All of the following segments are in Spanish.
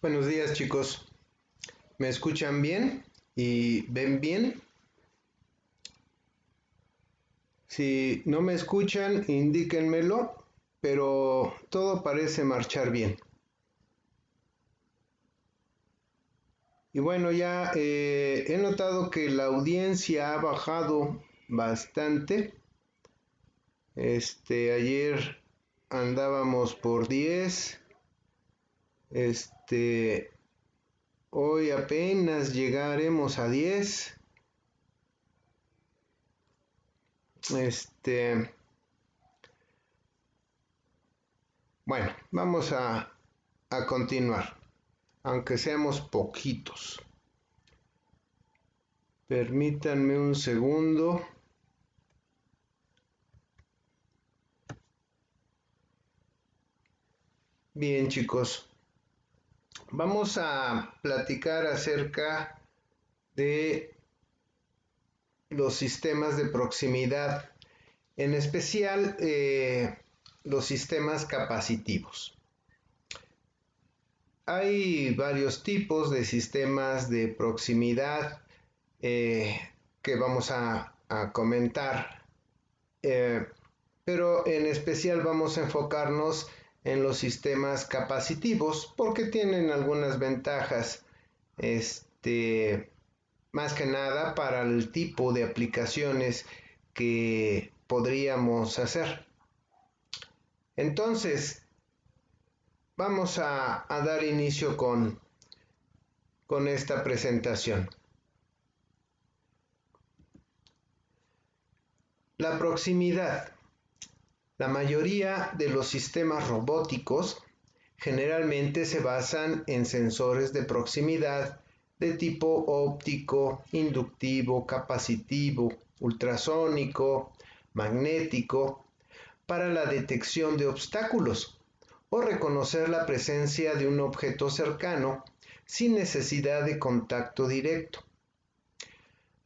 Buenos días, chicos. ¿Me escuchan bien y ven bien? Si no me escuchan, indíquenmelo, pero todo parece marchar bien. Y bueno, ya he notado que la audiencia ha bajado bastante. Ayer andábamos por 10. Hoy apenas llegaremos a 10. Bueno, vamos a continuar, aunque seamos poquitos. Permítanme un segundo. Bien, chicos, vamos a platicar acerca de los sistemas de proximidad, en especial los sistemas capacitivos. Hay varios tipos de sistemas de proximidad que vamos a comentar, pero en especial vamos a enfocarnos en los sistemas capacitivos porque tienen algunas ventajas, más que nada para el tipo de aplicaciones que podríamos hacer. Entonces, vamos a dar inicio con esta presentación. La proximidad. La mayoría de los sistemas robóticos generalmente se basan en sensores de proximidad de tipo óptico, inductivo, capacitivo, ultrasónico, magnético, para la detección de obstáculos o reconocer la presencia de un objeto cercano sin necesidad de contacto directo.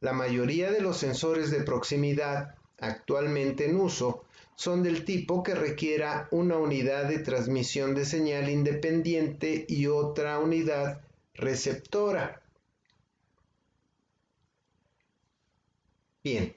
La mayoría de los sensores de proximidad actualmente en uso son del tipo que requiera una unidad de transmisión de señal independiente y otra unidad receptora. Bien.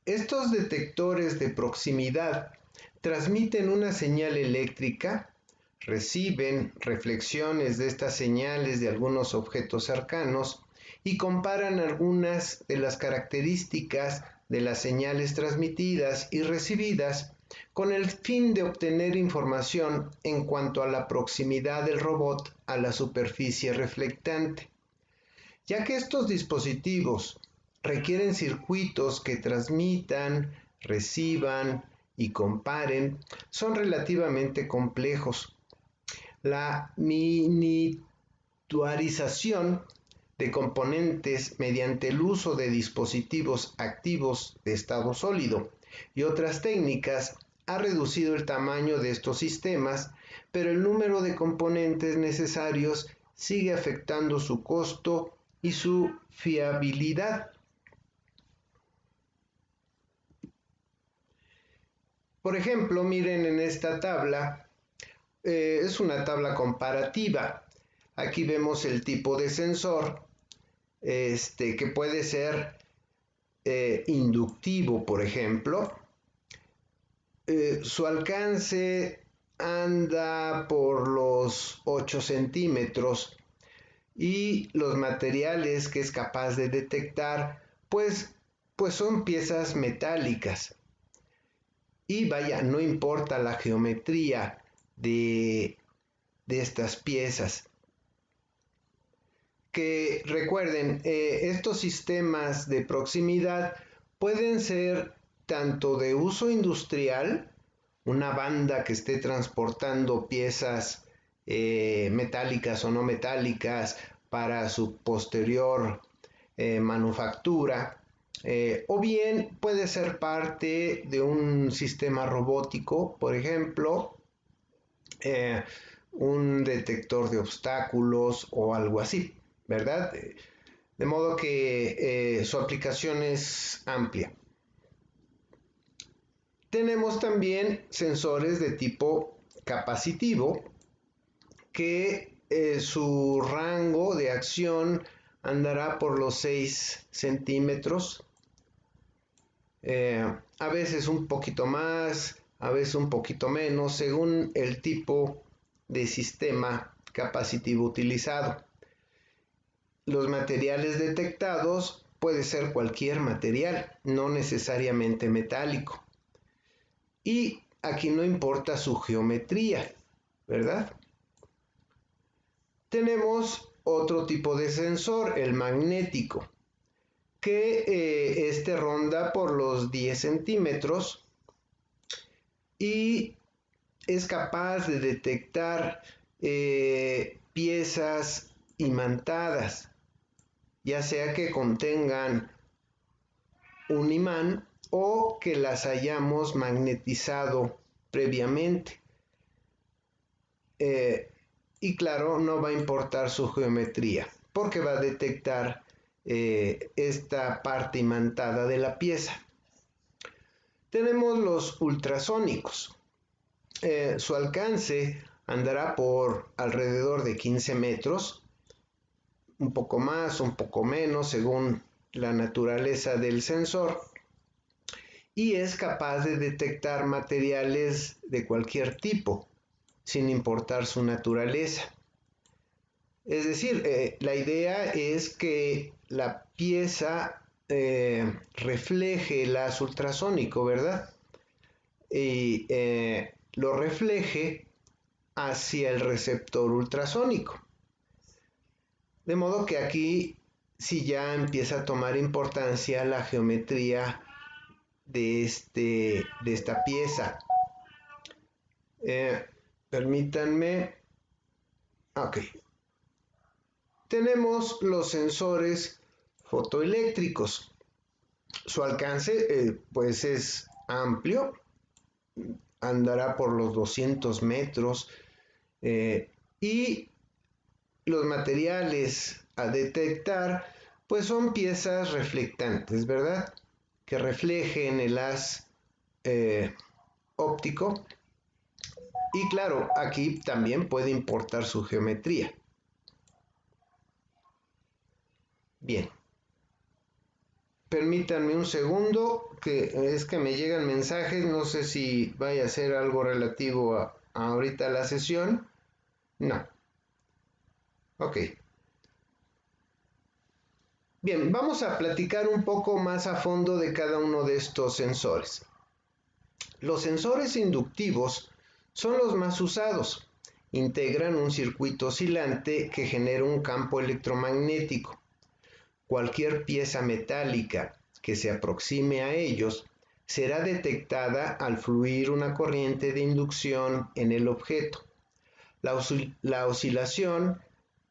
Estos detectores de proximidad transmiten una señal eléctrica, reciben reflexiones de estas señales de algunos objetos cercanos y comparan algunas de las características de las señales transmitidas y recibidas con el fin de obtener información en cuanto a la proximidad del robot a la superficie reflectante. Ya que estos dispositivos requieren circuitos que transmitan, reciban y comparen, son relativamente complejos. La miniaturización de componentes mediante el uso de dispositivos activos de estado sólido y otras técnicas ha reducido el tamaño de estos sistemas, pero el número de componentes necesarios sigue afectando su costo y su fiabilidad. Por ejemplo, miren en esta tabla, es una tabla comparativa. Aquí vemos el tipo de sensor, que puede ser inductivo, por ejemplo. Su alcance anda por los 8 centímetros y los materiales que es capaz de detectar, pues son piezas metálicas. Y vaya, no importa la geometría de estas piezas. Que recuerden, estos sistemas de proximidad pueden ser tanto de uso industrial, una banda que esté transportando piezas metálicas o no metálicas para su posterior manufactura, o bien puede ser parte de un sistema robótico, por ejemplo, un detector de obstáculos o algo así, ¿verdad? De modo que su aplicación es amplia. Tenemos también sensores de tipo capacitivo que su rango de acción andará por los 6 centímetros, a veces un poquito más, a veces un poquito menos, según el tipo de sistema capacitivo utilizado. Los materiales detectados puede ser cualquier material, no necesariamente metálico. Y aquí no importa su geometría, ¿verdad? Tenemos otro tipo de sensor, el magnético, que este ronda por los 10 centímetros y es capaz de detectar piezas imantadas, ya sea que contengan un imán o que las hayamos magnetizado previamente. Y claro, no va a importar su geometría, porque va a detectar esta parte imantada de la pieza. Tenemos los ultrasónicos. Su alcance andará por alrededor de 15 metros, un poco más, un poco menos, según la naturaleza del sensor, y es capaz de detectar materiales de cualquier tipo, sin importar su naturaleza. Es decir, la idea es que la pieza refleje el haz ultrasónico, ¿verdad? Y lo refleje hacia el receptor ultrasónico. De modo que aquí sí ya empieza a tomar importancia la geometría de esta pieza. Permítanme. Ok. Tenemos los sensores fotoeléctricos. Su alcance pues es amplio, andará por los 200 metros y los materiales a detectar pues son piezas reflectantes, ¿verdad? Que reflejen el haz óptico. Y claro, aquí también puede importar su geometría. Bien. Permítanme un segundo, que es que me llegan mensajes, no sé si vaya a ser algo relativo a ahorita la sesión. No. Ok. Bien, vamos a platicar un poco más a fondo de cada uno de estos sensores. Los sensores inductivos son los más usados. Integran un circuito oscilante que genera un campo electromagnético. Cualquier pieza metálica que se aproxime a ellos será detectada al fluir una corriente de inducción en el objeto. La oscilación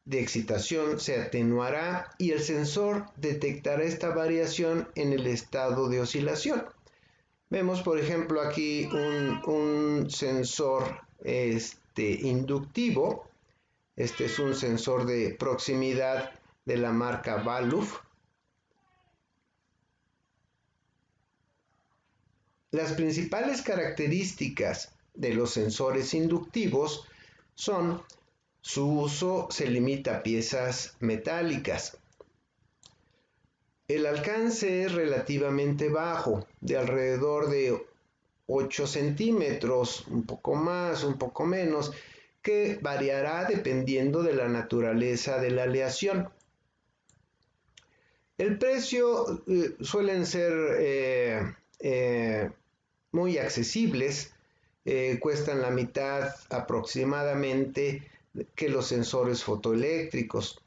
de excitación se atenuará y el sensor detectará esta variación en el estado de oscilación. Vemos, por ejemplo, aquí un sensor inductivo. Este es un sensor de proximidad de la marca Balluff. Las principales características de los sensores inductivos son: su uso se limita a piezas metálicas. El alcance es relativamente bajo, de alrededor de 8 centímetros, un poco más, un poco menos, que variará dependiendo de la naturaleza de la aleación. El precio suelen ser muy accesibles, cuestan la mitad aproximadamente que los sensores fotoeléctricos.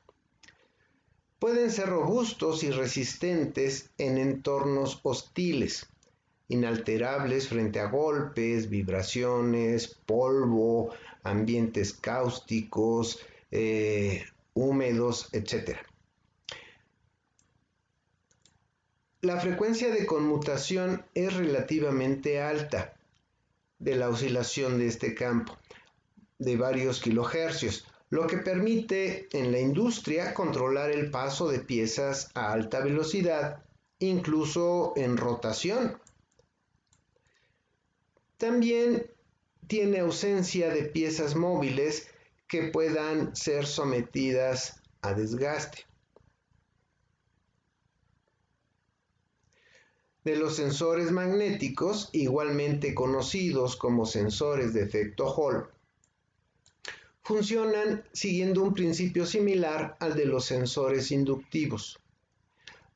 Pueden ser robustos y resistentes en entornos hostiles, inalterables frente a golpes, vibraciones, polvo, ambientes cáusticos, húmedos, etc. La frecuencia de conmutación es relativamente alta de la oscilación de este campo, de varios kilohercios, lo que permite en la industria controlar el paso de piezas a alta velocidad, incluso en rotación. También tiene ausencia de piezas móviles que puedan ser sometidas a desgaste. De los sensores magnéticos, igualmente conocidos como sensores de efecto Hall, funcionan siguiendo un principio similar al de los sensores inductivos.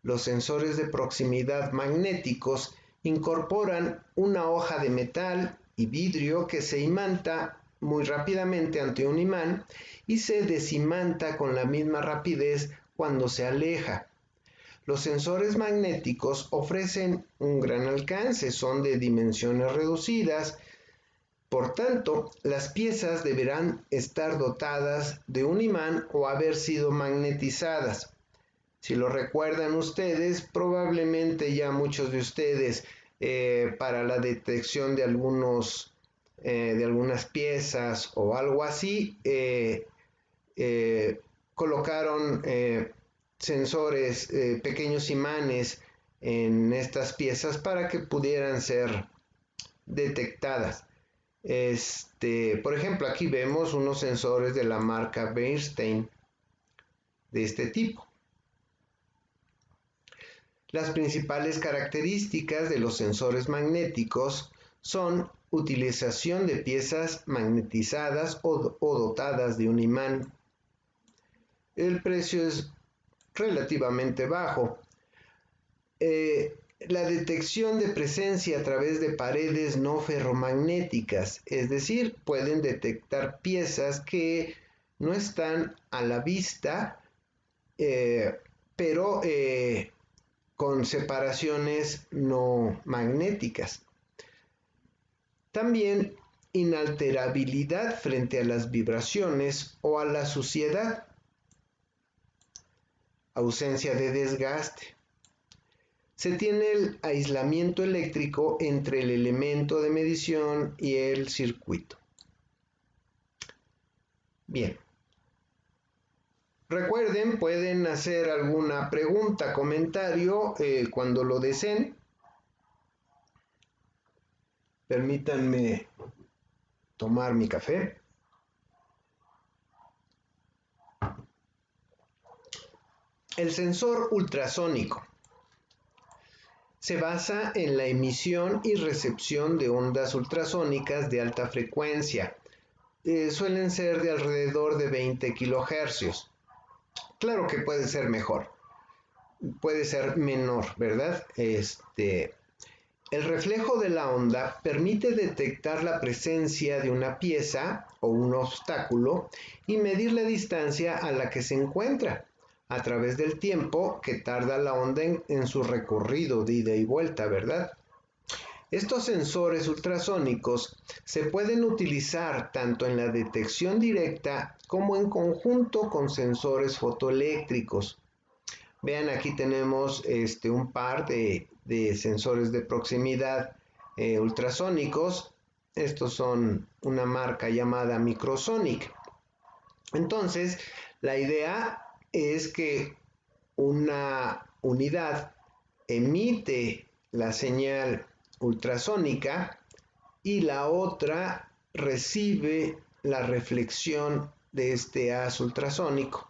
Los sensores de proximidad magnéticos incorporan una hoja de metal y vidrio que se imanta muy rápidamente ante un imán y se desimanta con la misma rapidez cuando se aleja. Los sensores magnéticos ofrecen un gran alcance, son de dimensiones reducidas, por tanto, las piezas deberán estar dotadas de un imán o haber sido magnetizadas. Si lo recuerdan ustedes, probablemente ya muchos de ustedes para la detección de algunas piezas o algo así, colocaron sensores, pequeños imanes en estas piezas para que pudieran ser detectadas. Por ejemplo, aquí vemos unos sensores de la marca Bernstein de este tipo. Las principales características de los sensores magnéticos son utilización de piezas magnetizadas o dotadas de un imán. El precio es relativamente bajo. La detección de presencia a través de paredes no ferromagnéticas, es decir, pueden detectar piezas que no están a la vista, pero con separaciones no magnéticas. También inalterabilidad frente a las vibraciones o a la suciedad. Ausencia de desgaste. Se tiene el aislamiento eléctrico entre el elemento de medición y el circuito. Bien. Recuerden, pueden hacer alguna pregunta, comentario cuando lo deseen. Permítanme tomar mi café. El sensor ultrasónico se basa en la emisión y recepción de ondas ultrasónicas de alta frecuencia. Suelen ser de alrededor de 20 kHz. Claro que puede ser mejor, puede ser menor, ¿verdad? El reflejo de la onda permite detectar la presencia de una pieza o un obstáculo y medir la distancia a la que se encuentra a través del tiempo que tarda la onda en su recorrido de ida y vuelta, ¿verdad? Estos sensores ultrasónicos se pueden utilizar tanto en la detección directa como en conjunto con sensores fotoeléctricos. Vean, aquí tenemos un par de sensores de proximidad ultrasónicos. Estos son una marca llamada Microsonic. Entonces, la idea es que una unidad emite la señal ultrasónica y la otra recibe la reflexión de este haz ultrasónico.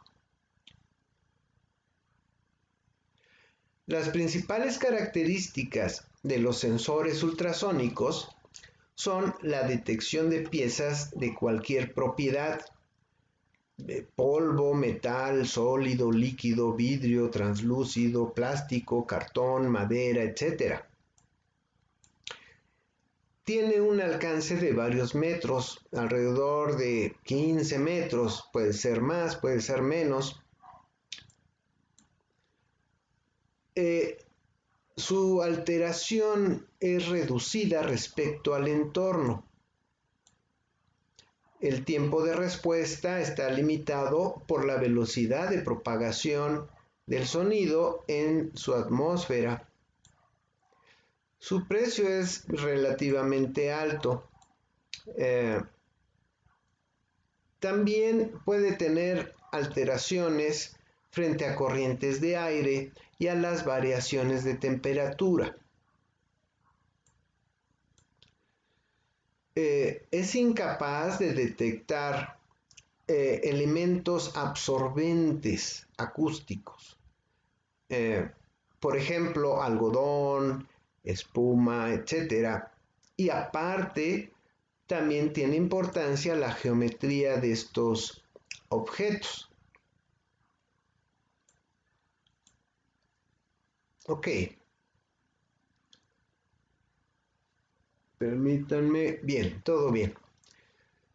Las principales características de los sensores ultrasónicos son la detección de piezas de cualquier propiedad, de polvo, metal, sólido, líquido, vidrio, translúcido, plástico, cartón, madera, etc. Tiene un alcance de varios metros, alrededor de 15 metros, puede ser más, puede ser menos. Su alteración es reducida respecto al entorno. El tiempo de respuesta está limitado por la velocidad de propagación del sonido en su atmósfera. Su precio es relativamente alto. También puede tener alteraciones frente a corrientes de aire y a las variaciones de temperatura. es incapaz de detectar elementos absorbentes acústicos. Por ejemplo, algodón, espuma, etcétera. Y aparte, también tiene importancia la geometría de estos objetos. Ok. Permítanme. Bien, todo bien.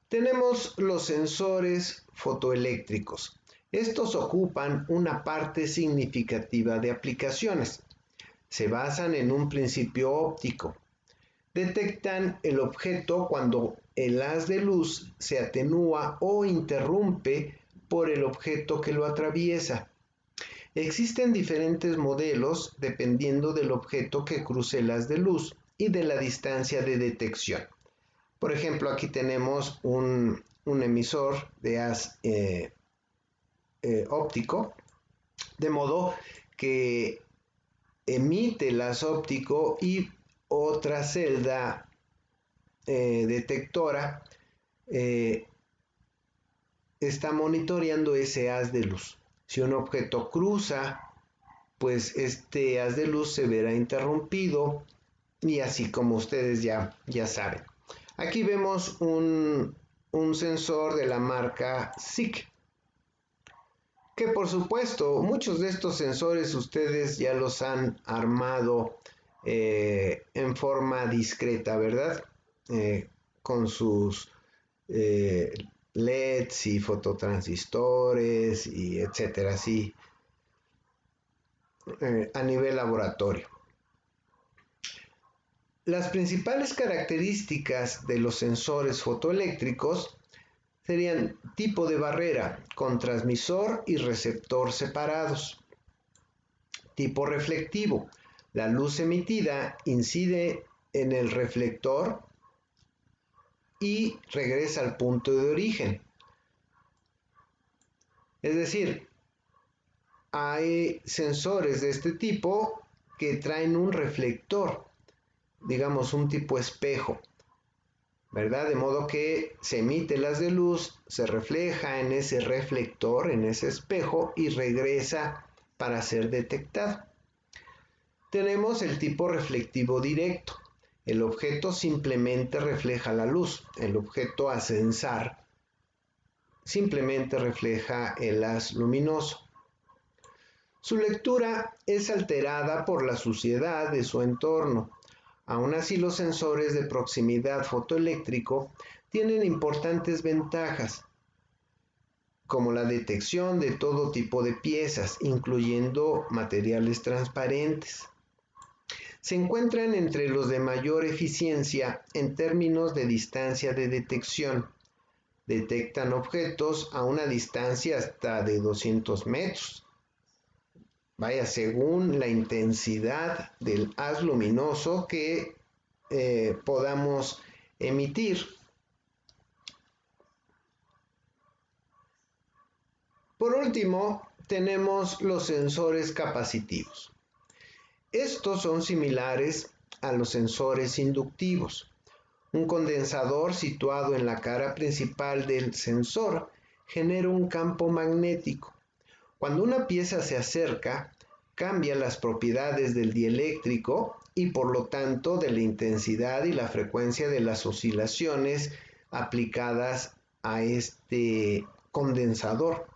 Tenemos los sensores fotoeléctricos. Estos ocupan una parte significativa de aplicaciones. Se basan en un principio óptico. Detectan el objeto cuando el haz de luz se atenúa o interrumpe por el objeto que lo atraviesa. Existen diferentes modelos dependiendo del objeto que cruce el haz de luz y de la distancia de detección. Por ejemplo, aquí tenemos un emisor de haz óptico, de modo que emite el haz óptico y otra celda detectora está monitoreando ese haz de luz. Si un objeto cruza, pues este haz de luz se verá interrumpido y así como ustedes ya saben. Aquí vemos un sensor de la marca SICK, que por supuesto muchos de estos sensores ustedes ya los han armado en forma discreta, ¿verdad? Con sus LEDs y fototransistores y etcétera, así a nivel laboratorio. Las principales características de los sensores fotoeléctricos serían tipo de barrera, con transmisor y receptor separados. Tipo reflectivo, la luz emitida incide en el reflector y regresa al punto de origen. Es decir, hay sensores de este tipo que traen un reflector, digamos un tipo espejo, ¿verdad? De modo que se emite el haz de luz, se refleja en ese reflector, en ese espejo y regresa para ser detectado. Tenemos el tipo reflectivo directo. El objeto simplemente refleja la luz. El objeto a sensar simplemente refleja el haz luminoso. Su lectura es alterada por la suciedad de su entorno. Aún así, los sensores de proximidad fotoeléctrico tienen importantes ventajas, como la detección de todo tipo de piezas, incluyendo materiales transparentes. Se encuentran entre los de mayor eficiencia en términos de distancia de detección. Detectan objetos a una distancia hasta de 200 metros. Vaya, según la intensidad del haz luminoso que podamos emitir. Por último, tenemos los sensores capacitivos. Estos son similares a los sensores inductivos. Un condensador situado en la cara principal del sensor genera un campo magnético. Cuando una pieza se acerca, cambia las propiedades del dieléctrico y por lo tanto de la intensidad y la frecuencia de las oscilaciones aplicadas a este condensador.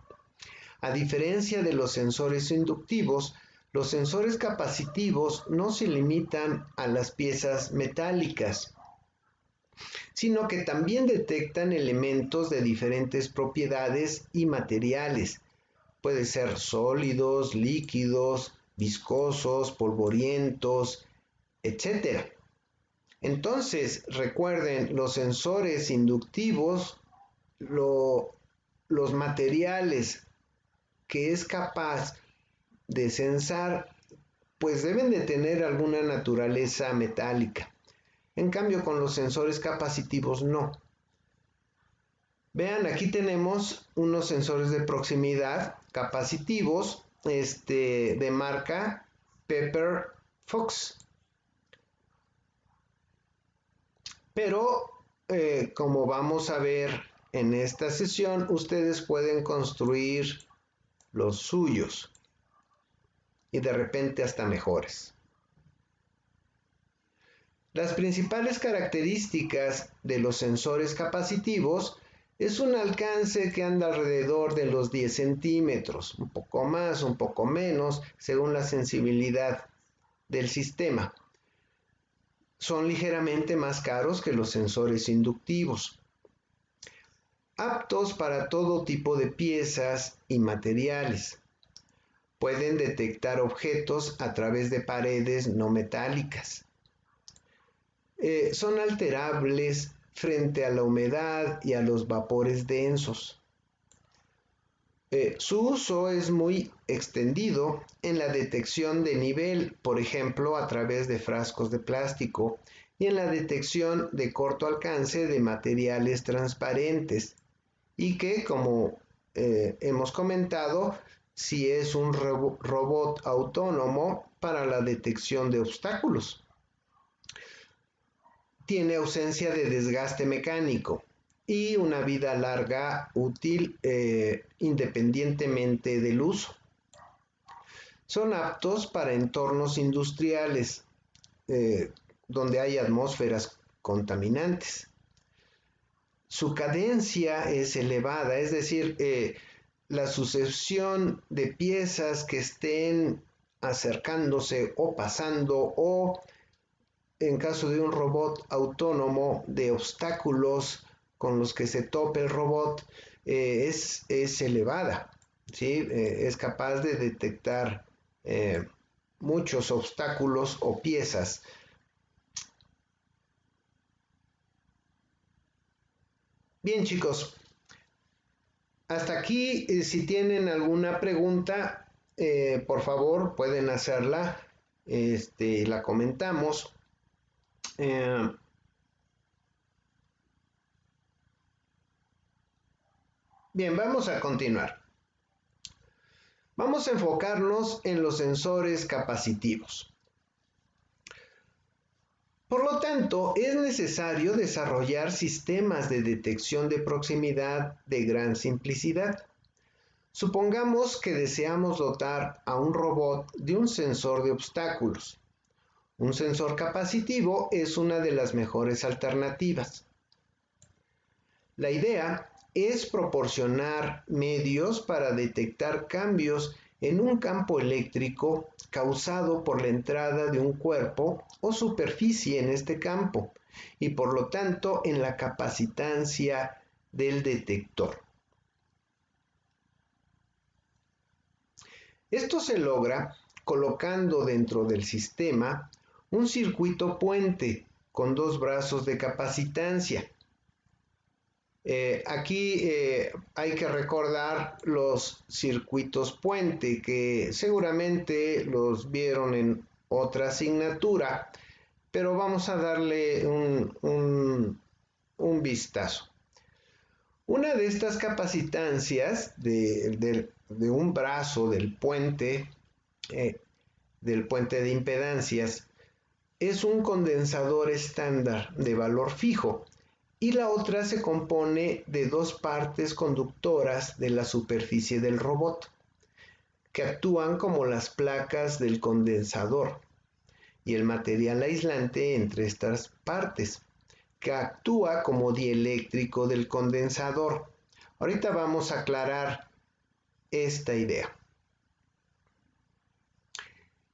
A diferencia de los sensores inductivos, los sensores capacitivos no se limitan a las piezas metálicas, sino que también detectan elementos de diferentes propiedades y materiales. Puede ser sólidos, líquidos, viscosos, polvorientos, etc. Entonces, recuerden, los sensores inductivos, los materiales que es capaz de sensar, pues deben de tener alguna naturaleza metálica. En cambio, con los sensores capacitivos no. Vean, aquí tenemos unos sensores de proximidad capacitivos de marca Pepper Fox. Pero como vamos a ver en esta sesión, ustedes pueden construir los suyos y de repente hasta mejores. Las principales características de los sensores capacitivos es un alcance que anda alrededor de los 10 centímetros, un poco más, un poco menos, según la sensibilidad del sistema. Son ligeramente más caros que los sensores inductivos. Aptos para todo tipo de piezas y materiales. Pueden detectar objetos a través de paredes no metálicas. Son alterables frente a la humedad y a los vapores densos. Su uso es muy extendido en la detección de nivel, por ejemplo, a través de frascos de plástico, y en la detección de corto alcance de materiales transparentes, y que, como hemos comentado, si es un robot autónomo para la detección de obstáculos. Tiene ausencia de desgaste mecánico y una vida larga útil independientemente del uso. Son aptos para entornos industriales donde hay atmósferas contaminantes. Su cadencia es elevada, es decir, la sucesión de piezas que estén acercándose o pasando, o en caso de un robot autónomo, de obstáculos con los que se tope el robot, es elevada, ¿sí? Es capaz de detectar muchos obstáculos o piezas. Bien, chicos, hasta aquí, si tienen alguna pregunta, por favor pueden hacerla, la comentamos. Bien, vamos a continuar. Vamos a enfocarnos en los sensores capacitivos. Por lo tanto, es necesario desarrollar sistemas de detección de proximidad de gran simplicidad. Supongamos que deseamos dotar a un robot de un sensor de obstáculos. Un sensor capacitivo es una de las mejores alternativas. La idea es proporcionar medios para detectar cambios en un campo eléctrico causado por la entrada de un cuerpo o superficie en este campo y por lo tanto en la capacitancia del detector. Esto se logra colocando dentro del sistema un circuito puente con dos brazos de capacitancia. Aquí hay que recordar los circuitos puente que seguramente los vieron en otra asignatura, pero vamos a darle un vistazo. Una de estas capacitancias de un brazo del puente de impedancias es un condensador estándar de valor fijo, y la otra se compone de dos partes conductoras de la superficie del robot, que actúan como las placas del condensador, y el material aislante entre estas partes, que actúa como dieléctrico del condensador. Ahorita vamos a aclarar esta idea.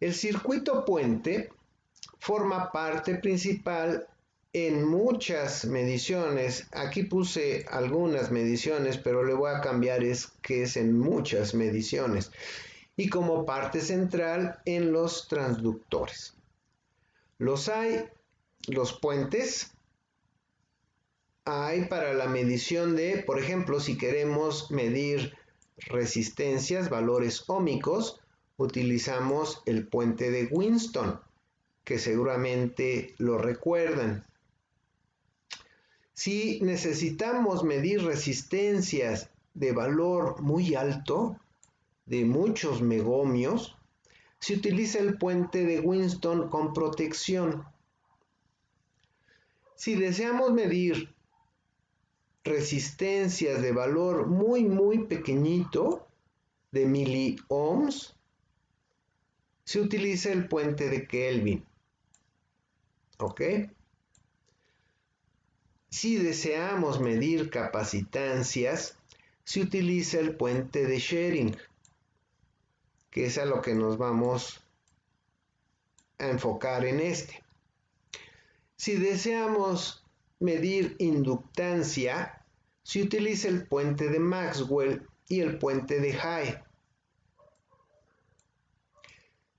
El circuito puente forma parte principal en muchas mediciones. Aquí puse algunas mediciones, pero le voy a cambiar que es en muchas mediciones, y como parte central en los transductores. Los puentes hay para la medición de, por ejemplo, si queremos medir resistencias, valores óhmicos, utilizamos el puente de Winston, que seguramente lo recuerdan. Si necesitamos medir resistencias de valor muy alto, de muchos megohmios, se utiliza el puente de Winston con protección. Si deseamos medir resistencias de valor muy pequeñito, de miliohms, se utiliza el puente de Kelvin. ¿Ok? Si deseamos medir capacitancias, se utiliza el puente de Schering, que es a lo que nos vamos a enfocar en este. Si deseamos medir inductancia, se utiliza el puente de Maxwell y el puente de High.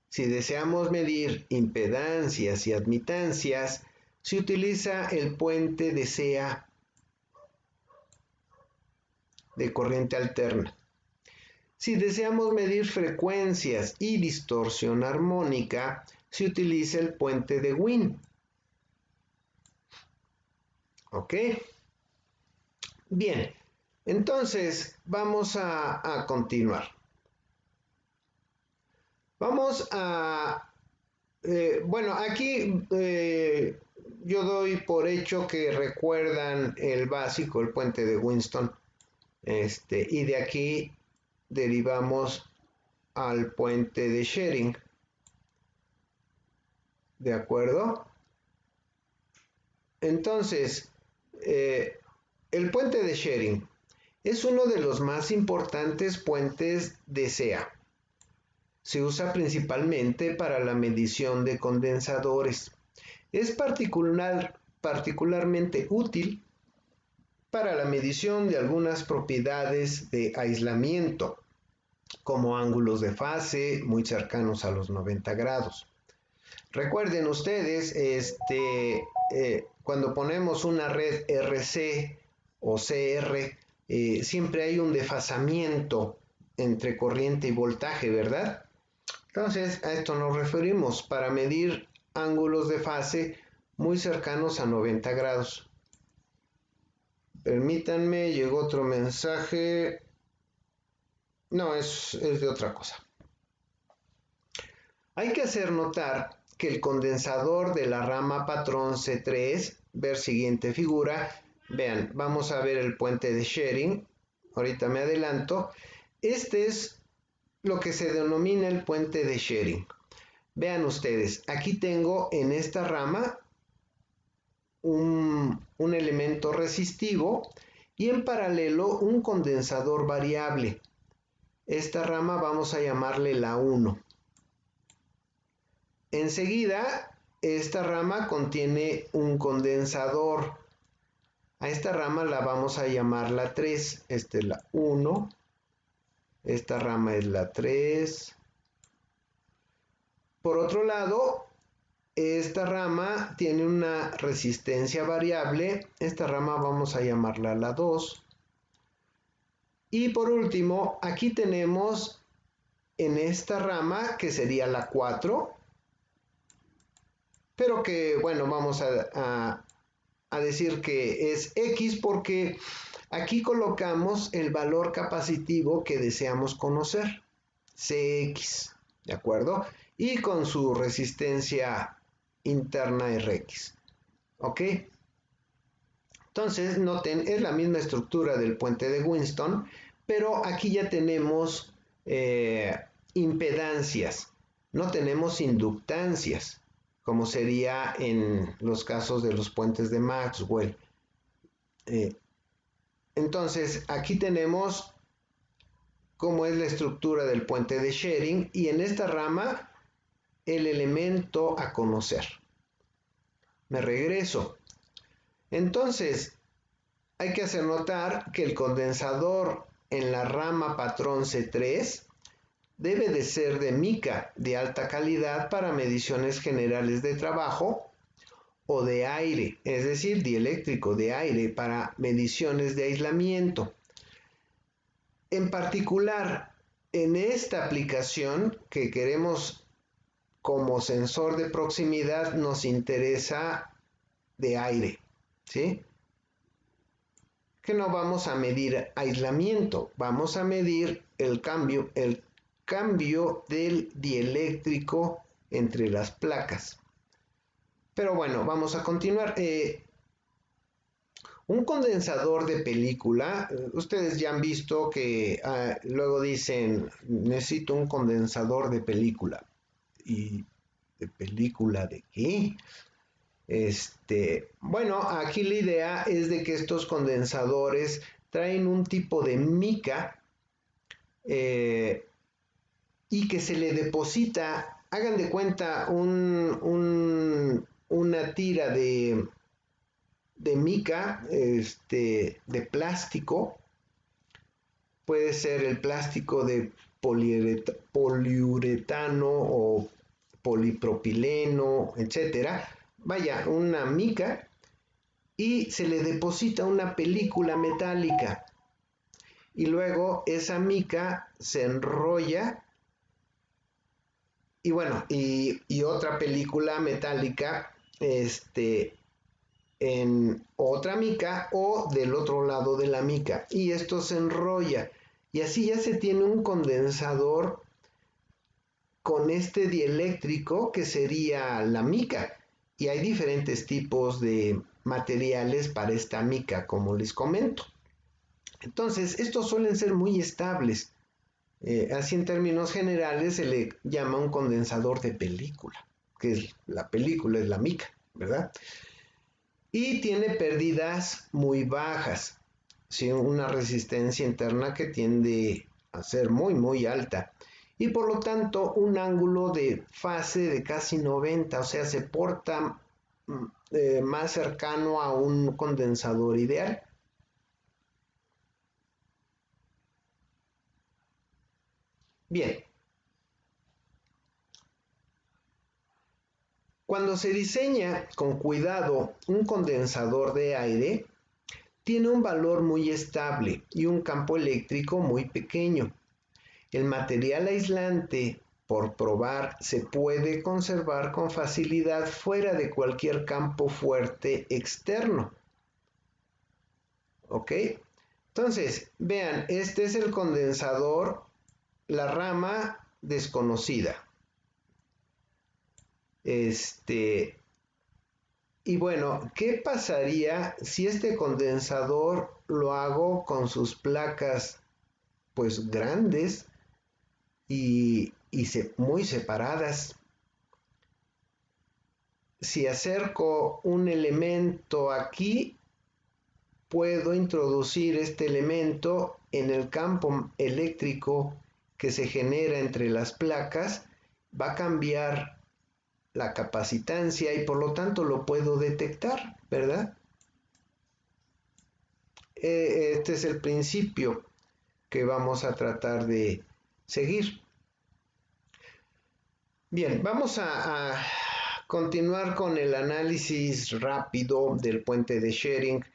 Si deseamos medir impedancias y admitancias, se utiliza el puente de Sea, de corriente alterna. Si deseamos medir frecuencias y distorsión armónica, se utiliza el puente de Wien. ¿Ok? Bien, entonces vamos a continuar. Vamos a... bueno, aquí yo doy por hecho que recuerdan el básico, el puente de Winston. Y de aquí derivamos al puente de Schering. ¿De acuerdo? Entonces, el puente de Schering es uno de los más importantes puentes de Sea. Se usa principalmente para la medición de condensadores. Es particularmente útil para la medición de algunas propiedades de aislamiento, como ángulos de fase muy cercanos a los 90 grados. Recuerden ustedes, cuando ponemos una red RC o CR, siempre hay un desfasamiento entre corriente y voltaje, ¿verdad? Entonces, a esto nos referimos para medir ángulos de fase muy cercanos a 90 grados. Permítanme, llegó otro mensaje. No, es de otra cosa. Hay que hacer notar que el condensador de la rama patrón C3, ver siguiente figura, vean, vamos a ver el puente de Schering, ahorita me adelanto, este es lo que se denomina el puente de Schering. Vean ustedes, aquí tengo en esta rama un elemento resistivo y en paralelo un condensador variable. Esta rama vamos a llamarle la 1. Enseguida, esta rama contiene un condensador. A esta rama la vamos a llamar la 3. Esta es la 1. Esta rama es la 3. Por otro lado, esta rama tiene una resistencia variable. Esta rama vamos a llamarla la 2. Y por último, aquí tenemos en esta rama, que sería la 4, pero que, bueno, vamos a decir que es X porque aquí colocamos el valor capacitivo que deseamos conocer, Cx, ¿de acuerdo? Y con su resistencia interna Rx, ¿ok? Entonces, noten, es la misma estructura del puente de Winston, pero aquí ya tenemos impedancias, no tenemos inductancias, como sería en los casos de los puentes de Maxwell. Entonces, aquí tenemos cómo es la estructura del puente de Schering y en esta rama el elemento a conocer. Me regreso. Entonces, hay que hacer notar que el condensador en la rama patrón C3 debe de ser de mica de alta calidad para mediciones generales de trabajo o de aire, es decir, dieléctrico de aire para mediciones de aislamiento. En particular, en esta aplicación que queremos como sensor de proximidad nos interesa de aire, ¿sí? Que no vamos a medir aislamiento, vamos a medir el cambio del dieléctrico entre las placas. Pero bueno, vamos a continuar. Un condensador de película, ustedes ya han visto que luego dicen, necesito un condensador de película. ¿Y de película de qué? Bueno, aquí la idea es de que estos condensadores traen un tipo de mica y que se le deposita, hagan de cuenta, una tira de mica, de plástico. Puede ser el plástico de poliuretano o polipropileno, etcétera. Vaya, una mica, y se le deposita una película metálica. Y luego esa mica se enrolla y bueno, y otra película metálica, en otra mica o del otro lado de la mica, y esto se enrolla y así ya se tiene un condensador con este dieléctrico que sería la mica. Y hay diferentes tipos de materiales para esta mica, como les comento. Entonces, estos suelen ser muy estables. Así en términos generales se le llama un condensador de película, que es la película, es la mica, ¿verdad? Y tiene pérdidas muy bajas, ¿sí? Una resistencia interna que tiende a ser muy alta, y por lo tanto un ángulo de fase de casi 90, o sea, se porta más cercano a un condensador ideal. Bien, cuando se diseña con cuidado un condensador de aire, tiene un valor muy estable y un campo eléctrico muy pequeño. El material aislante, por probar, se puede conservar con facilidad fuera de cualquier campo fuerte externo. ¿Ok? Entonces, vean, este es el condensador, la rama desconocida. Y bueno, ¿qué pasaría si este condensador lo hago con sus placas pues grandes y muy separadas? Si acerco un elemento aquí, puedo introducir este elemento en el campo eléctrico que se genera entre las placas, va a cambiar la capacitancia y por lo tanto lo puedo detectar, ¿verdad? Este es el principio que vamos a tratar de seguir. Bien, vamos a continuar con el análisis rápido del puente de Schrödinger,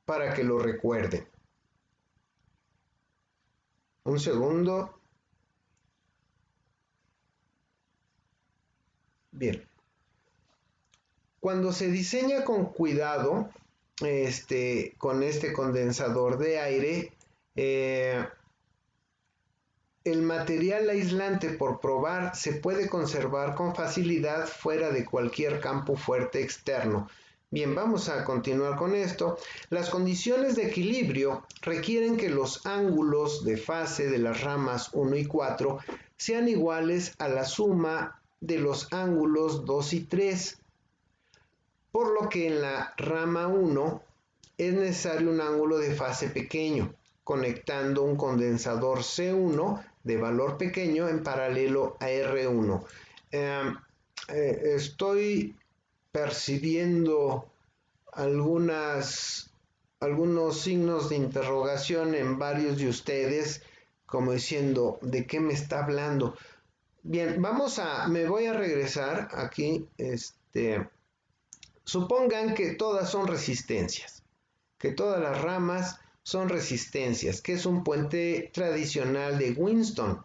para que lo recuerden. Un segundo. Bien. Cuando se diseña con cuidado, con este condensador de aire, el material aislante por probar se puede conservar con facilidad fuera de cualquier campo fuerte externo. Bien, vamos a continuar con esto. Las condiciones de equilibrio requieren que los ángulos de fase de las ramas 1 y 4 sean iguales a la suma de los ángulos 2 y 3, por lo que en la rama 1 es necesario un ángulo de fase pequeño, conectando un condensador C1 de valor pequeño en paralelo a R1. Estoy percibiendo algunos signos de interrogación en varios de ustedes, como diciendo, ¿de qué me está hablando? Bien, me voy a regresar aquí, supongan que todas son resistencias, que todas las ramas son resistencias, que es un puente tradicional de Winston.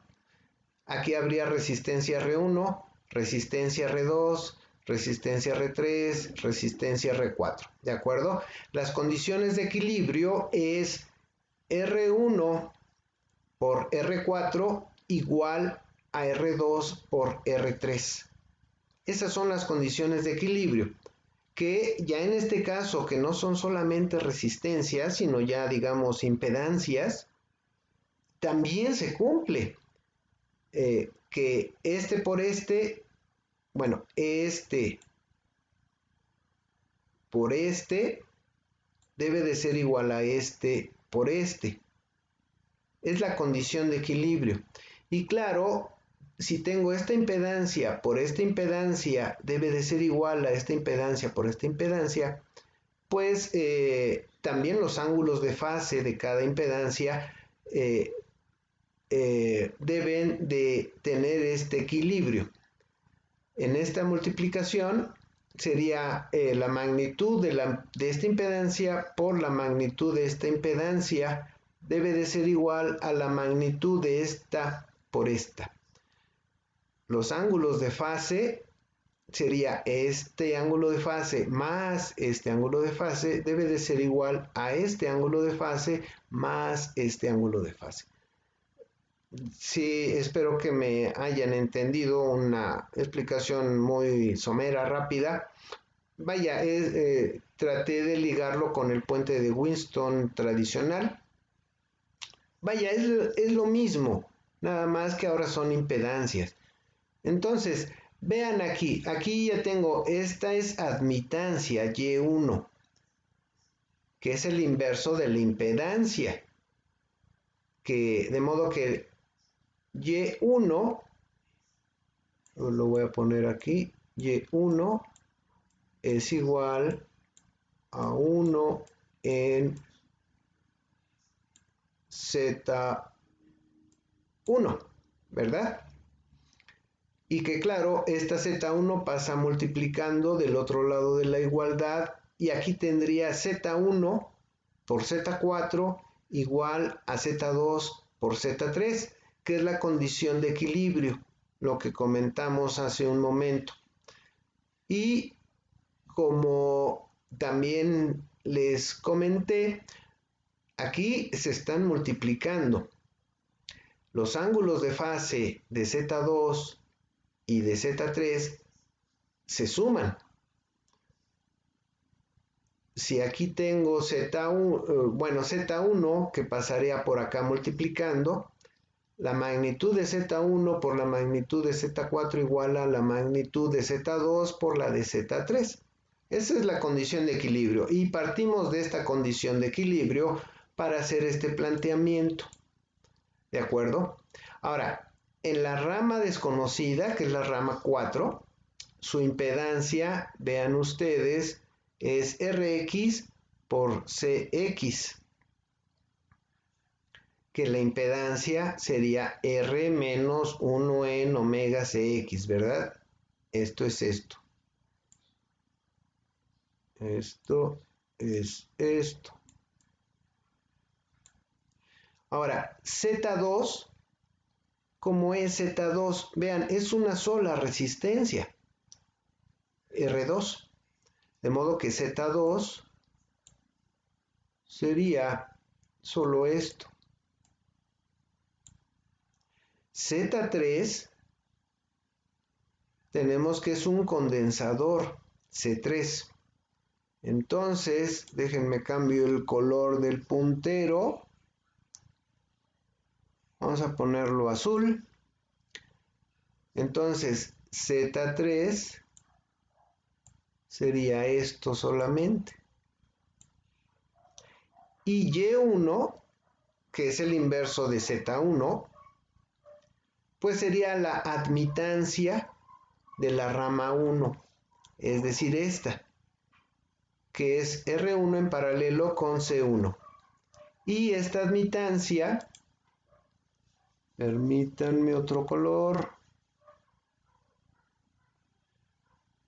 Aquí habría resistencia R1, resistencia R2, resistencia R3, resistencia R4, ¿de acuerdo? Las condiciones de equilibrio es R1 por R4 igual a R2 por R3. Esas son las condiciones de equilibrio. que ya en este caso, que no son solamente resistencias, sino ya digamos impedancias, también se cumple. Que este por este, bueno, este por este debe de ser igual a este por este. Es la condición de equilibrio. Y claro, si tengo esta impedancia por esta impedancia debe de ser igual a esta impedancia por esta impedancia, pues también los ángulos de fase de cada impedancia deben de tener este equilibrio. En esta multiplicación sería la magnitud de esta impedancia por la magnitud de esta impedancia debe de ser igual a la magnitud de esta por esta. Los ángulos de fase sería este ángulo de fase más este ángulo de fase debe de ser igual a este ángulo de fase más este ángulo de fase. Sí, espero que me hayan entendido, una explicación muy somera, rápida. Vaya, traté de ligarlo con el puente de Winston tradicional. Vaya, es lo mismo, nada más que ahora son impedancias. Entonces, vean aquí ya tengo, esta es admitancia Y1, que es el inverso de la impedancia, que de modo que Y1, lo voy a poner aquí, Y1 es igual a 1 en Z1, ¿verdad? Y que claro, esta Z1 pasa multiplicando del otro lado de la igualdad y aquí tendría Z1 por Z4 igual a Z2 por Z3, que es la condición de equilibrio, lo que comentamos hace un momento. Y como también les comenté, aquí se están multiplicando los ángulos de fase de Z2 y de Z3 se suman. Si aquí tengo Z1, bueno, Z1 que pasaría por acá multiplicando, la magnitud de Z1 por la magnitud de Z4 igual a la magnitud de Z2 por la de Z3. Esa es la condición de equilibrio y partimos de esta condición de equilibrio para hacer este planteamiento. ¿De acuerdo? Ahora, en la rama desconocida, que es la rama 4, su impedancia, vean ustedes, es Rx por Cx, que la impedancia sería R menos 1 en omega Cx, ¿verdad? Esto es esto. Esto es esto. Ahora, Z2, ¿cómo es Z2? Vean, es una sola resistencia, R2. De modo que Z2 sería solo esto. Z3 tenemos que es un condensador, C3. Entonces, déjenme cambio el color del puntero. Vamos a ponerlo azul. Entonces, Z3 sería esto solamente. Y Y1, que es el inverso de Z1, pues sería la admitancia de la rama 1, es decir, esta, que es R1 en paralelo con C1. Y esta admitancia, permítanme otro color,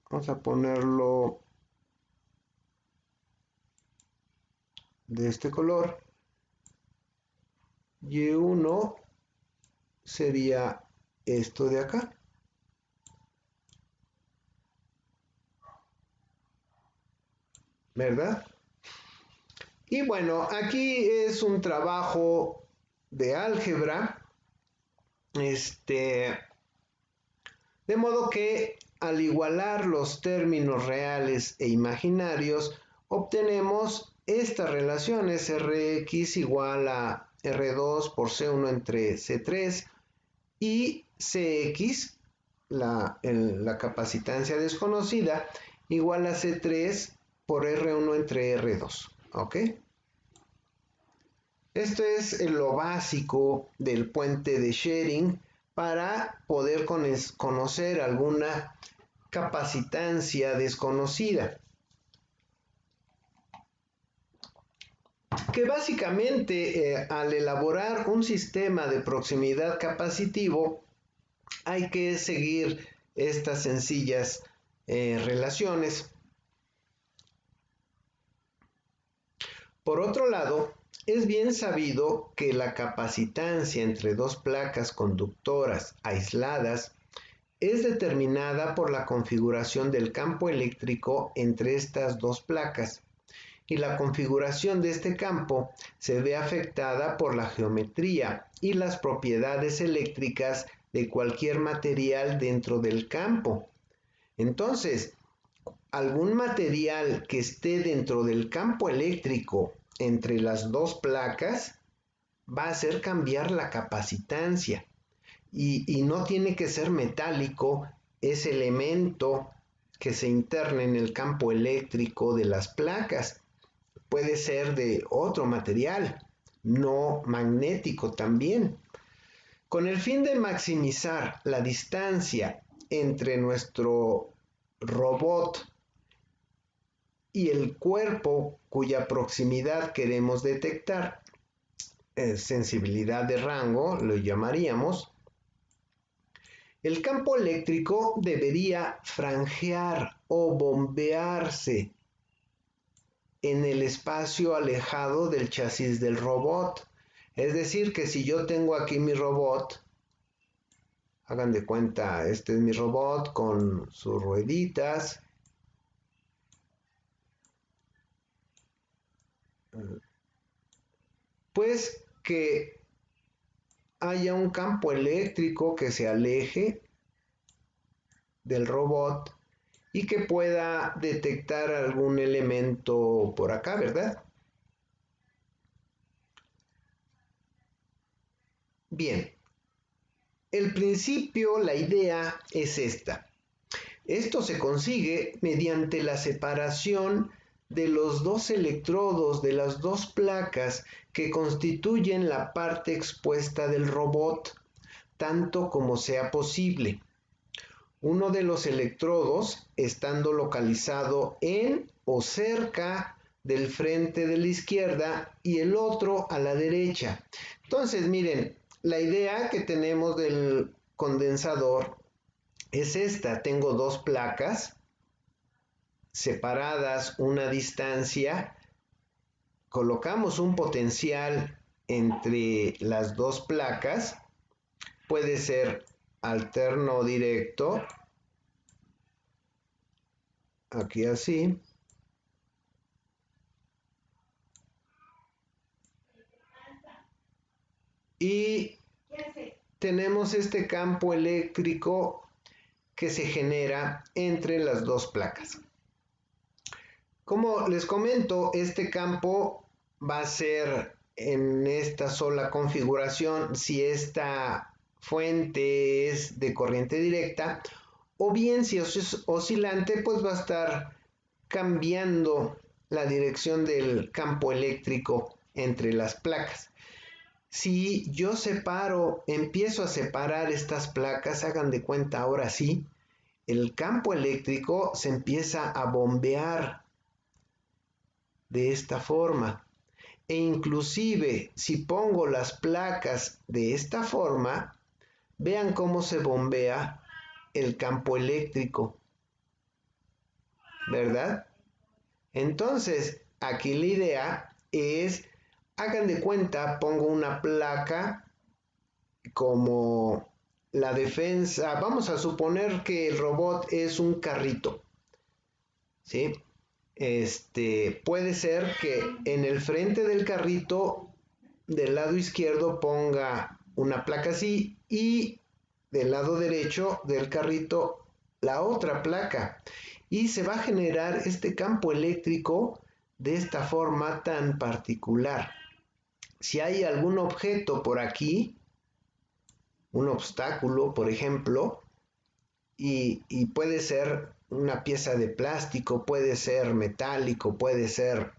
vamos a ponerlo de este color, Y1 sería esto de acá. ¿Verdad? Y bueno, aquí es un trabajo de álgebra, de modo que al igualar los términos reales e imaginarios, obtenemos estas relaciones Rx igual a R2 por C1 entre C3 y Cx, la capacitancia desconocida, igual a C3 por R1 entre R2. ¿Ok? Esto es lo básico del puente de Schrödinger para poder conocer alguna capacitancia desconocida. Que básicamente al elaborar un sistema de proximidad capacitivo hay que seguir estas sencillas relaciones. Por otro lado, es bien sabido que la capacitancia entre dos placas conductoras aisladas es determinada por la configuración del campo eléctrico entre estas dos placas, y la configuración de este campo se ve afectada por la geometría y las propiedades eléctricas de cualquier material dentro del campo. Entonces, algún material que esté dentro del campo eléctrico entre las dos placas va a hacer cambiar la capacitancia, y no tiene que ser metálico ese elemento que se interne en el campo eléctrico de las placas. Puede ser de otro material, no magnético también. Con el fin de maximizar la distancia entre nuestro robot y el cuerpo cuya proximidad queremos detectar, sensibilidad de rango lo llamaríamos, el campo eléctrico debería franjear o bombearse en el espacio alejado del chasis del robot. Es decir, que si yo tengo aquí mi robot, hagan de cuenta, este es mi robot con sus rueditas, pues que haya un campo eléctrico que se aleje del robot y que pueda detectar algún elemento por acá, ¿verdad? Bien, el principio, la idea es esta. Esto se consigue mediante la separación de los dos electrodos de las dos placas que constituyen la parte expuesta del robot, tanto como sea posible. Uno de los electrodos estando localizado en o cerca del frente de la izquierda y el otro a la derecha. Entonces, miren, la idea que tenemos del condensador es esta. Tengo dos placas separadas una distancia, colocamos un potencial entre las dos placas, puede ser alterno o directo, aquí así, y tenemos este campo eléctrico que se genera entre las dos placas. Como les comento, este campo va a ser en esta sola configuración si esta fuente es de corriente directa, o bien si es oscilante, pues va a estar cambiando la dirección del campo eléctrico entre las placas. Si yo empiezo a separar estas placas, hagan de cuenta ahora sí, el campo eléctrico se empieza a bombear de esta forma. E inclusive si pongo las placas de esta forma, vean cómo se bombea el campo eléctrico, ¿verdad? Entonces, aquí la idea es, hagan de cuenta, pongo una placa como la defensa, vamos a suponer que el robot es un carrito, ¿sí? Puede ser que en el frente del carrito del lado izquierdo ponga una placa así y del lado derecho del carrito la otra placa y se va a generar este campo eléctrico de esta forma tan particular. Si hay algún objeto por aquí, un obstáculo, por ejemplo, y puede ser una pieza de plástico, puede ser metálico, puede ser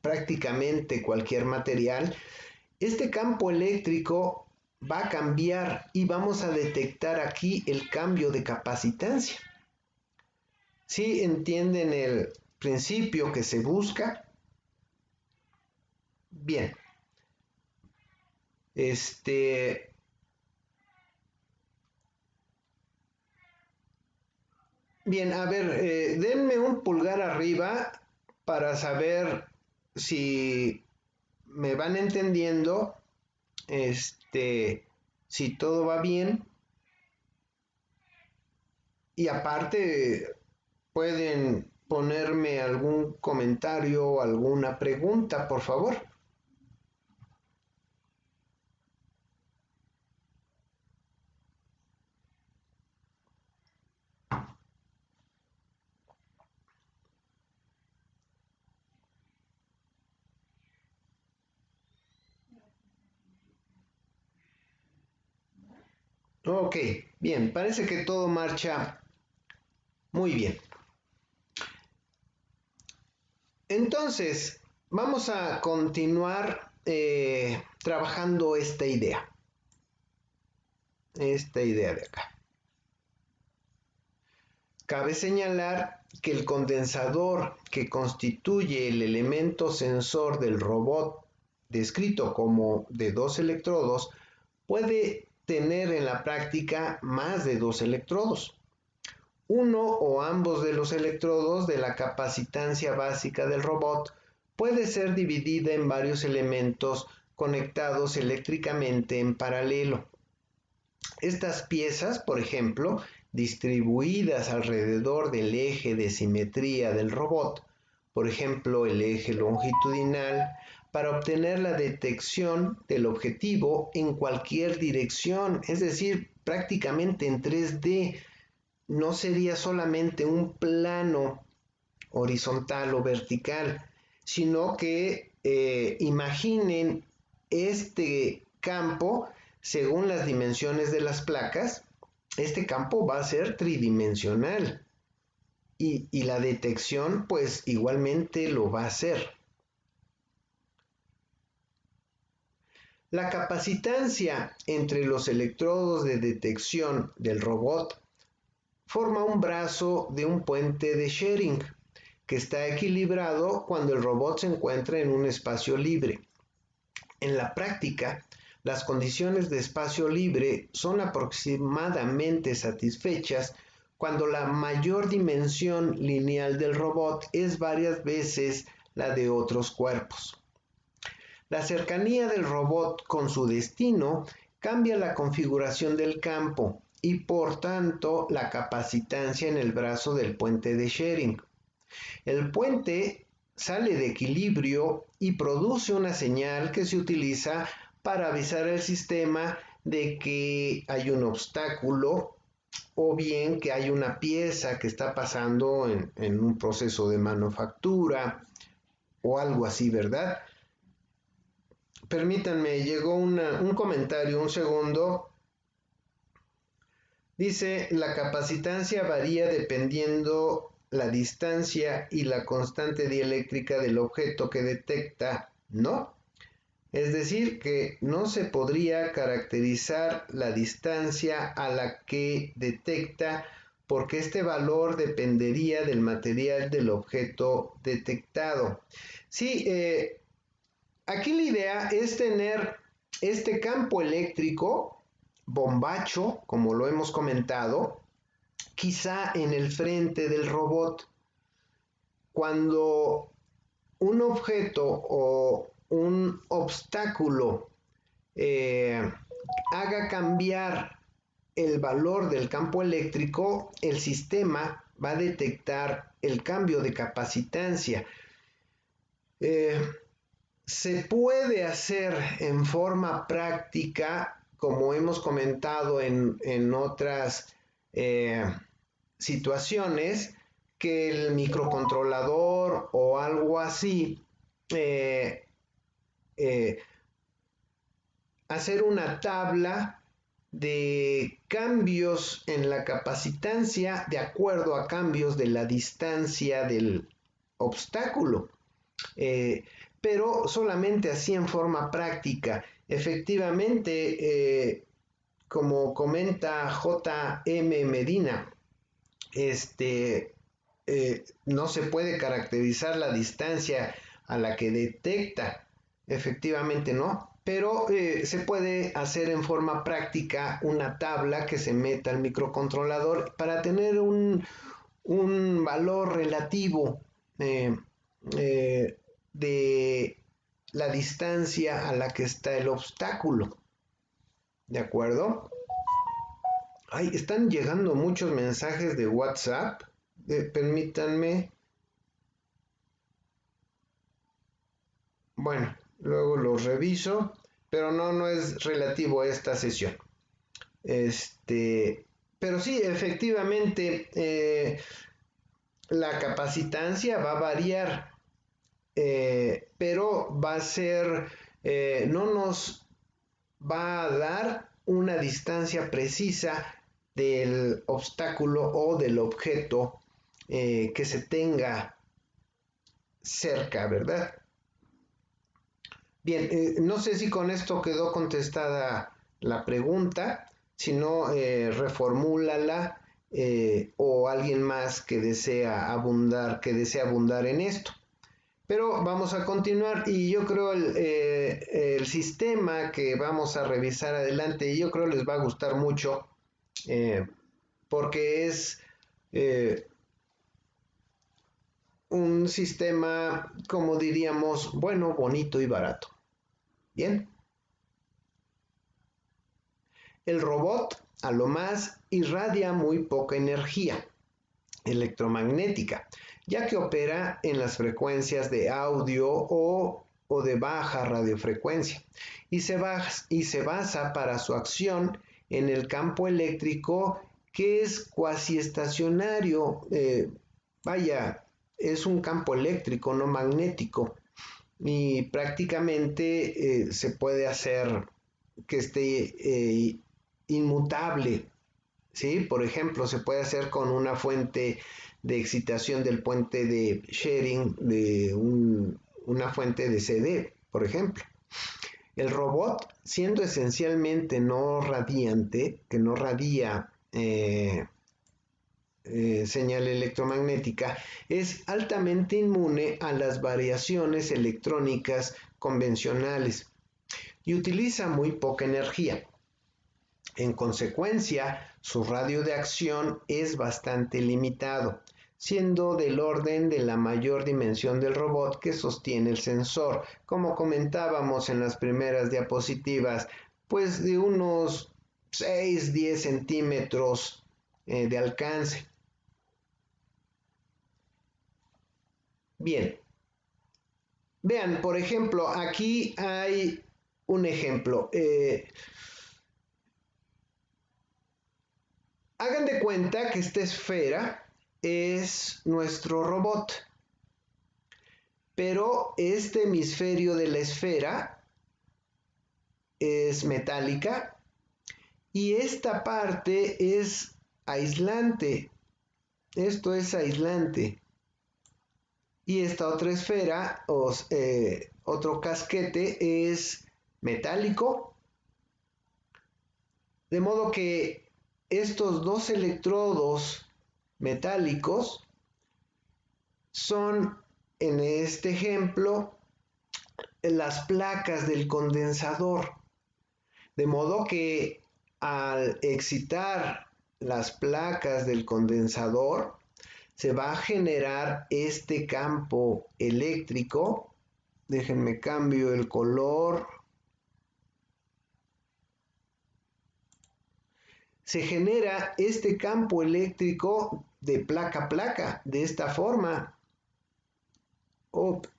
prácticamente cualquier material, este campo eléctrico va a cambiar y vamos a detectar aquí el cambio de capacitancia. ¿Sí entienden el principio que se busca? Bien. Bien, a ver, denme un pulgar arriba para saber si me van entendiendo, si todo va bien. Y aparte, pueden ponerme algún comentario o alguna pregunta, por favor. Ok, bien, parece que todo marcha muy bien. Entonces, vamos a continuar trabajando esta idea de acá. Cabe señalar que el condensador que constituye el elemento sensor del robot, descrito como de 2 electrodos, puede tener en la práctica más de 2 electrodos. Uno o ambos de los electrodos de la capacitancia básica del robot puede ser dividida en varios elementos conectados eléctricamente en paralelo. Estas piezas, por ejemplo, distribuidas alrededor del eje de simetría del robot, por ejemplo el eje longitudinal, para obtener la detección del objetivo en cualquier dirección, es decir, prácticamente en 3D. No sería solamente un plano horizontal o vertical, sino que imaginen este campo según las dimensiones de las placas. Este campo va a ser tridimensional y la detección pues igualmente lo va a hacer. La capacitancia entre los electrodos de detección del robot forma un brazo de un puente de Schrödinger que está equilibrado cuando el robot se encuentra en un espacio libre. En la práctica, las condiciones de espacio libre son aproximadamente satisfechas cuando la mayor dimensión lineal del robot es varias veces la de otros cuerpos. La cercanía del robot con su destino cambia la configuración del campo y por tanto la capacitancia en el brazo del puente de Schrödinger. El puente sale de equilibrio y produce una señal que se utiliza para avisar al sistema de que hay un obstáculo o bien que hay una pieza que está pasando en un proceso de manufactura o algo así, ¿verdad? Permítanme, llegó un comentario, un segundo. Dice, la capacitancia varía dependiendo la distancia y la constante dieléctrica del objeto que detecta, ¿no? Es decir, que no se podría caracterizar la distancia a la que detecta porque este valor dependería del material del objeto detectado. Sí, aquí la idea es tener este campo eléctrico bombacho, como lo hemos comentado, quizá en el frente del robot. Cuando un objeto o un obstáculo haga cambiar el valor del campo eléctrico, el sistema va a detectar el cambio de capacitancia. Se puede hacer en forma práctica, como hemos comentado en otras situaciones que el microcontrolador o algo así, hacer una tabla de cambios en la capacitancia de acuerdo a cambios de la distancia del obstáculo. Pero solamente así en forma práctica. Efectivamente, como comenta J.M. Medina, no se puede caracterizar la distancia a la que detecta, efectivamente no, pero se puede hacer en forma práctica una tabla que se meta al microcontrolador para tener un valor relativo de la distancia a la que está el obstáculo. ¿De acuerdo? Ay, están llegando muchos mensajes de WhatsApp. Permítanme. Bueno, luego los reviso, pero no es relativo a esta sesión. Pero sí, efectivamente, la capacitancia va a variar, pero va a ser, no nos va a dar una distancia precisa del obstáculo o del objeto que se tenga cerca, ¿verdad? Bien, no sé si con esto quedó contestada la pregunta, si no, reformúlala o alguien más que desea abundar en esto. Pero vamos a continuar y yo creo el sistema que vamos a revisar adelante, yo creo les va a gustar mucho porque es un sistema, como diríamos, bueno, bonito y barato. Bien. El robot a lo más irradia muy poca energía electromagnética, ya que opera en las frecuencias de audio o de baja radiofrecuencia y se basa para su acción en el campo eléctrico que es cuasi estacionario, vaya, es un campo eléctrico, no magnético, y prácticamente se puede hacer que esté inmutable. ¿Sí? Por ejemplo, se puede hacer con una fuente de excitación del puente de sharing de una fuente de CD, por ejemplo. El robot, siendo esencialmente no radiante, que no radia señal electromagnética, es altamente inmune a las variaciones electrónicas convencionales y utiliza muy poca energía. En consecuencia, su radio de acción es bastante limitado, siendo del orden de la mayor dimensión del robot que sostiene el sensor, como comentábamos en las primeras diapositivas, pues de unos 6-10 centímetros de alcance. Bien, vean, por ejemplo, aquí hay un ejemplo. Hagan de cuenta que esta esfera es nuestro robot, pero este hemisferio de la esfera es metálica y esta parte es aislante. Esto es aislante. Y esta otra esfera, otro casquete, es metálico. De modo que estos dos electrodos metálicos son, en este ejemplo, las placas del condensador. De modo que al excitar las placas del condensador, se va a generar este campo eléctrico. Déjenme cambio el color. Se genera este campo eléctrico de placa a placa, de esta forma.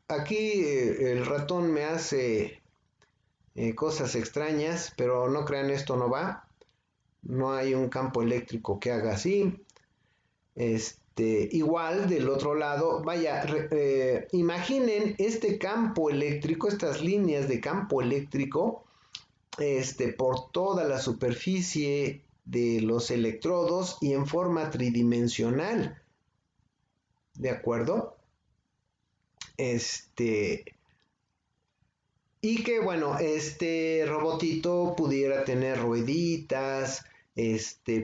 Aquí el ratón me hace cosas extrañas, pero no crean, esto no va. no hay un campo eléctrico que haga así. Igual del otro lado, vaya, imaginen este campo eléctrico, estas líneas de campo eléctrico, por toda la superficie de los electrodos y en forma tridimensional, ¿de acuerdo? Y que bueno, este robotito pudiera tener rueditas,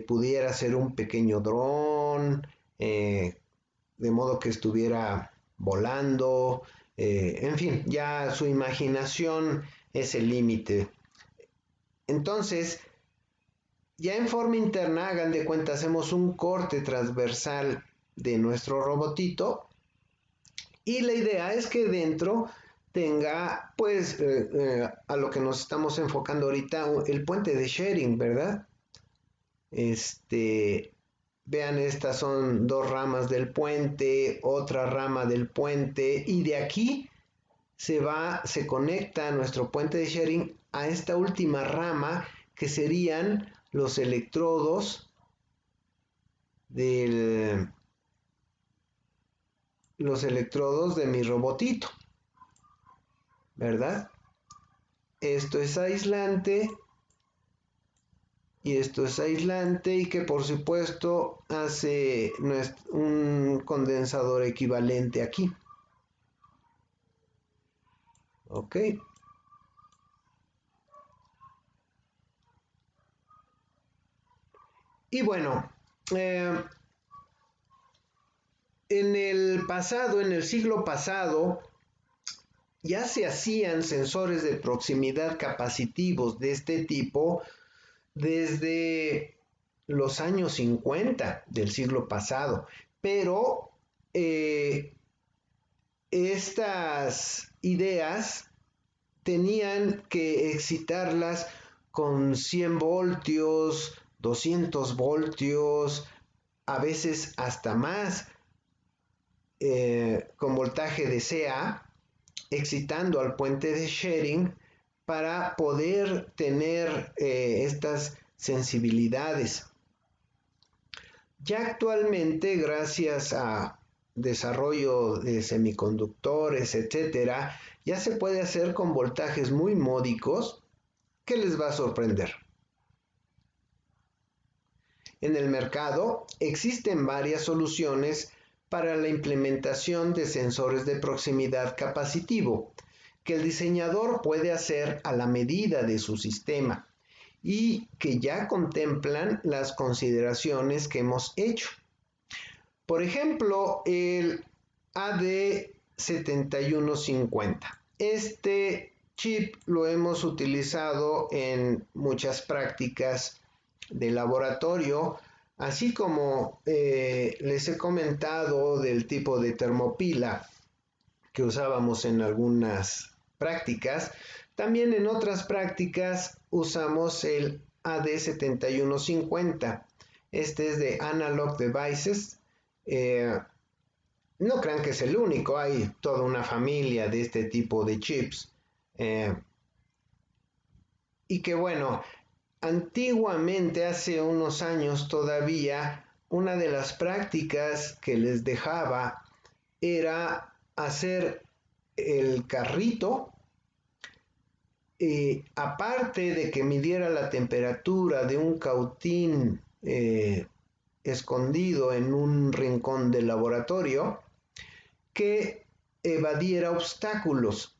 pudiera ser un pequeño dron, de modo que estuviera volando, en fin, ya su imaginación es el límite. Entonces, ya en forma interna, hagan de cuenta, hacemos un corte transversal de nuestro robotito y la idea es que dentro tenga, pues, a lo que nos estamos enfocando ahorita, el puente de sharing, ¿verdad? Vean, estas son dos ramas del puente, otra rama del puente, y de aquí se conecta nuestro puente de sharing a esta última rama que serían los electrodos de mi robotito, ¿verdad? Esto es aislante y esto es aislante y que por supuesto hace un condensador equivalente aquí. Ok. Y bueno, en el pasado, en el siglo pasado, ya se hacían sensores de proximidad capacitivos de este tipo desde los años 50 del siglo pasado, pero estas ideas tenían que excitarlas con 100 voltios, 200 voltios, a veces hasta más, con voltaje de CA, excitando al puente de sharing para poder tener estas sensibilidades. Ya actualmente, gracias a desarrollo de semiconductores, etcétera, ya se puede hacer con voltajes muy módicos que les va a sorprender. En el mercado existen varias soluciones para la implementación de sensores de proximidad capacitivo que el diseñador puede hacer a la medida de su sistema y que ya contemplan las consideraciones que hemos hecho. Por ejemplo, el AD7150. Este chip lo hemos utilizado en muchas prácticas de laboratorio, así como les he comentado del tipo de termopila que usábamos en algunas prácticas. También en otras prácticas usamos el AD7150. Este es de Analog Devices. No crean que es el único, hay toda una familia de este tipo de chips. Y que bueno, antiguamente, hace unos años todavía, una de las prácticas que les dejaba era hacer el carrito, aparte de que midiera la temperatura de un cautín escondido en un rincón del laboratorio, que evadiera obstáculos.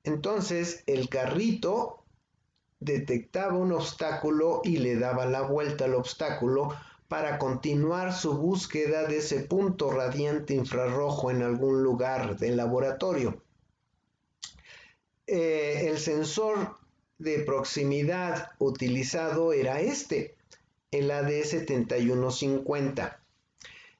Entonces el carrito detectaba un obstáculo y le daba la vuelta al obstáculo para continuar su búsqueda de ese punto radiante infrarrojo en algún lugar del laboratorio. El sensor de proximidad utilizado era el AD7150,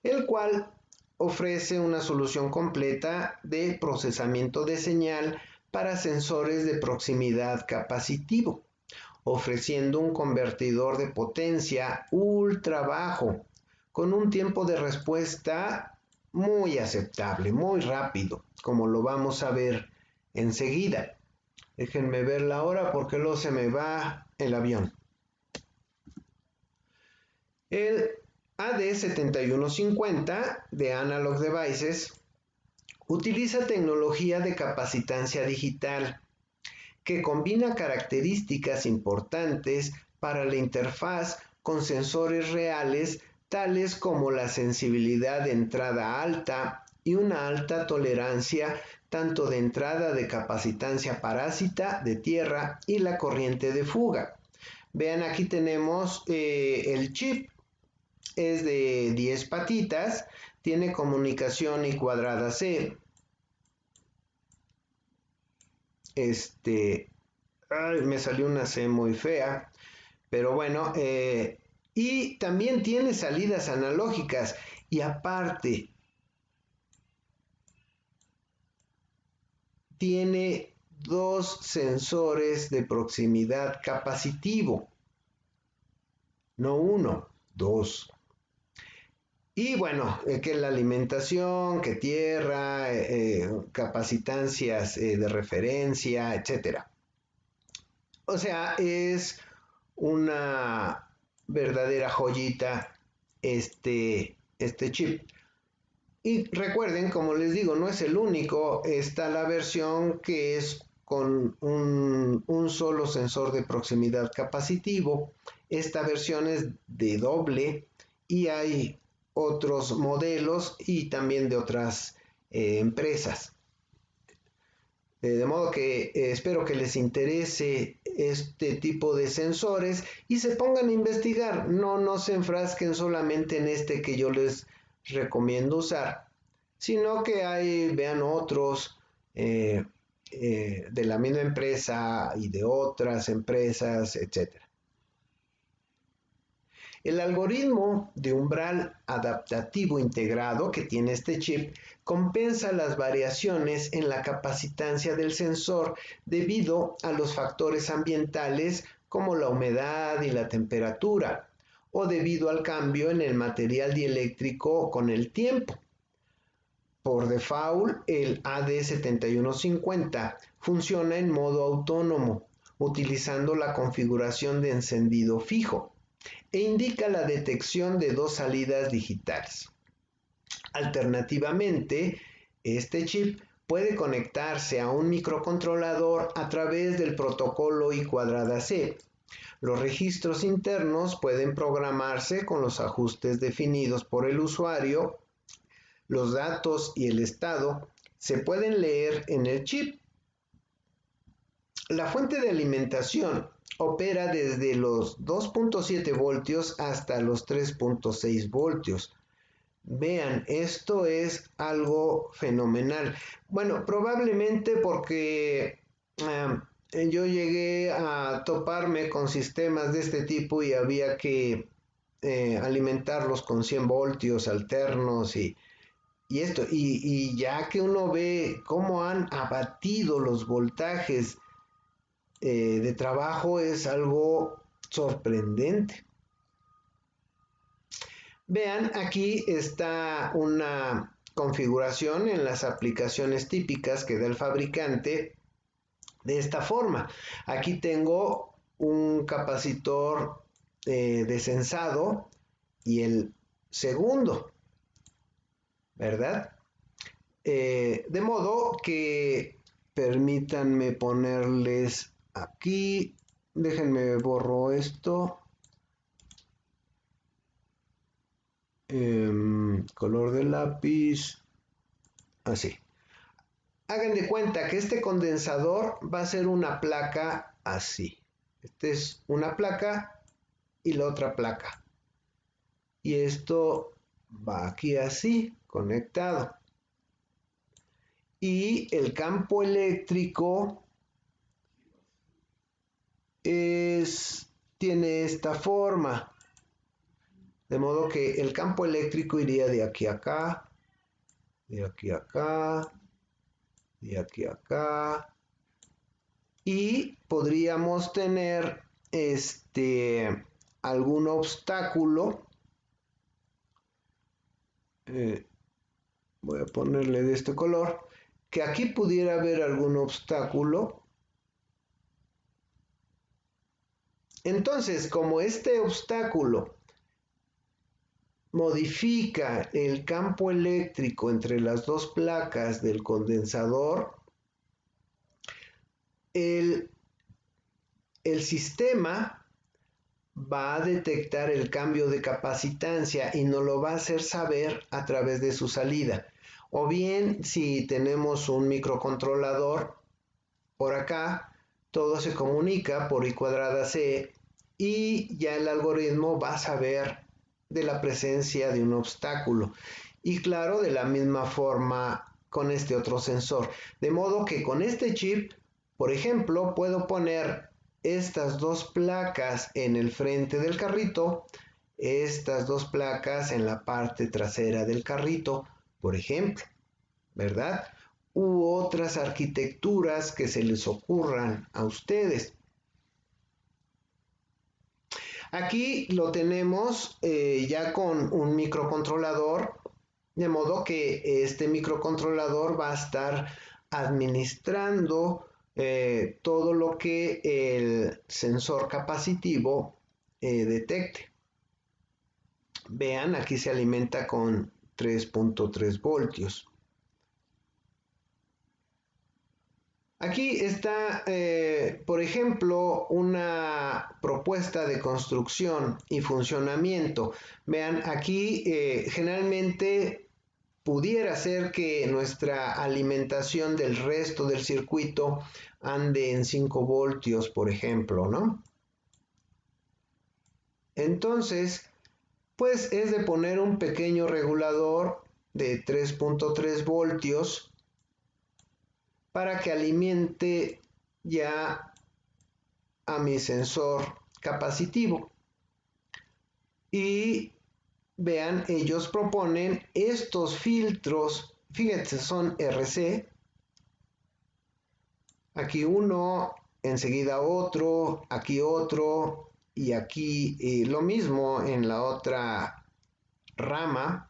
el cual ofrece una solución completa de procesamiento de señal para sensores de proximidad capacitivo, ofreciendo un convertidor de potencia ultra bajo, con un tiempo de respuesta muy aceptable, muy rápido, como lo vamos a ver enseguida. Déjenme ver la hora porque luego se me va el avión. El AD7150 de Analog Devices utiliza tecnología de capacitancia digital que combina características importantes para la interfaz con sensores reales tales como la sensibilidad de entrada alta y una alta tolerancia tanto de entrada de capacitancia parásita de tierra y la corriente de fuga. Vean, aquí tenemos el chip, es de 10 patitas, tiene comunicación y cuadrada C. Me salió una C muy fea, pero bueno, y también tiene salidas analógicas y aparte tiene dos sensores de proximidad capacitivo, no uno, dos. Y bueno, que la alimentación, que tierra, capacitancias de referencia, etcétera. O sea, es una verdadera joyita este chip. Y recuerden, como les digo, no es el único, está la versión que es con un solo sensor de proximidad capacitivo. Esta versión es de doble y hay otros modelos y también de otras empresas. De modo que espero que les interese este tipo de sensores y se pongan a investigar. No se enfrasquen solamente en este que yo les recomiendo usar, sino que vean otros de la misma empresa y de otras empresas, etcétera. El algoritmo de umbral adaptativo integrado que tiene este chip compensa las variaciones en la capacitancia del sensor debido a los factores ambientales como la humedad y la temperatura, o debido al cambio en el material dieléctrico con el tiempo. Por default, el AD7150 funciona en modo autónomo, utilizando la configuración de encendido fijo, e indica la detección de dos salidas digitales. Alternativamente, este chip puede conectarse a un microcontrolador a través del protocolo I²C. Los registros internos pueden programarse con los ajustes definidos por el usuario. Los datos y el estado se pueden leer en el chip. La fuente de alimentación opera desde los 2.7 voltios hasta los 3.6 voltios. Vean, esto es algo fenomenal. Bueno, probablemente porque yo llegué a toparme con sistemas de este tipo y había que alimentarlos con 100 voltios alternos y ya que uno ve cómo han abatido los voltajes de trabajo, es algo sorprendente. Vean, aquí está una configuración en las aplicaciones típicas que da el fabricante de esta forma. Aquí tengo un capacitor desensado y el segundo, ¿verdad? De modo que permítanme ponerles aquí, déjenme borro esto, color de lápiz, así. Hagan de cuenta que este condensador va a ser una placa así. Esta es una placa y la otra placa. Y esto va aquí así, conectado. Y el campo eléctrico tiene esta forma. De modo que el campo eléctrico iría de aquí a acá, de aquí a acá, de aquí a acá. Y podríamos tener algún obstáculo. Voy a ponerle de este color. Que aquí pudiera haber algún obstáculo. Entonces, como este obstáculo modifica el campo eléctrico entre las dos placas del condensador, el sistema va a detectar el cambio de capacitancia y nos lo va a hacer saber a través de su salida. O bien, si tenemos un microcontrolador por acá, todo se comunica por I²C y ya el algoritmo va a saber de la presencia de un obstáculo. Y claro, de la misma forma con este otro sensor. De modo que con este chip, por ejemplo, puedo poner estas dos placas en el frente del carrito, estas dos placas en la parte trasera del carrito, por ejemplo, ¿verdad? U otras arquitecturas que se les ocurran a ustedes. Aquí lo tenemos ya con un microcontrolador, de modo que este microcontrolador va a estar administrando todo lo que el sensor capacitivo detecte. Vean, aquí se alimenta con 3.3 voltios. Aquí está, por ejemplo, una propuesta de construcción y funcionamiento. Vean, aquí generalmente pudiera ser que nuestra alimentación del resto del circuito ande en 5 voltios, por ejemplo, ¿no? Entonces, pues es de poner un pequeño regulador de 3.3 voltios para que alimente ya a mi sensor capacitivo. Y vean, ellos proponen estos filtros, fíjense, son RC, aquí uno, enseguida otro, aquí otro, y aquí lo mismo en la otra rama,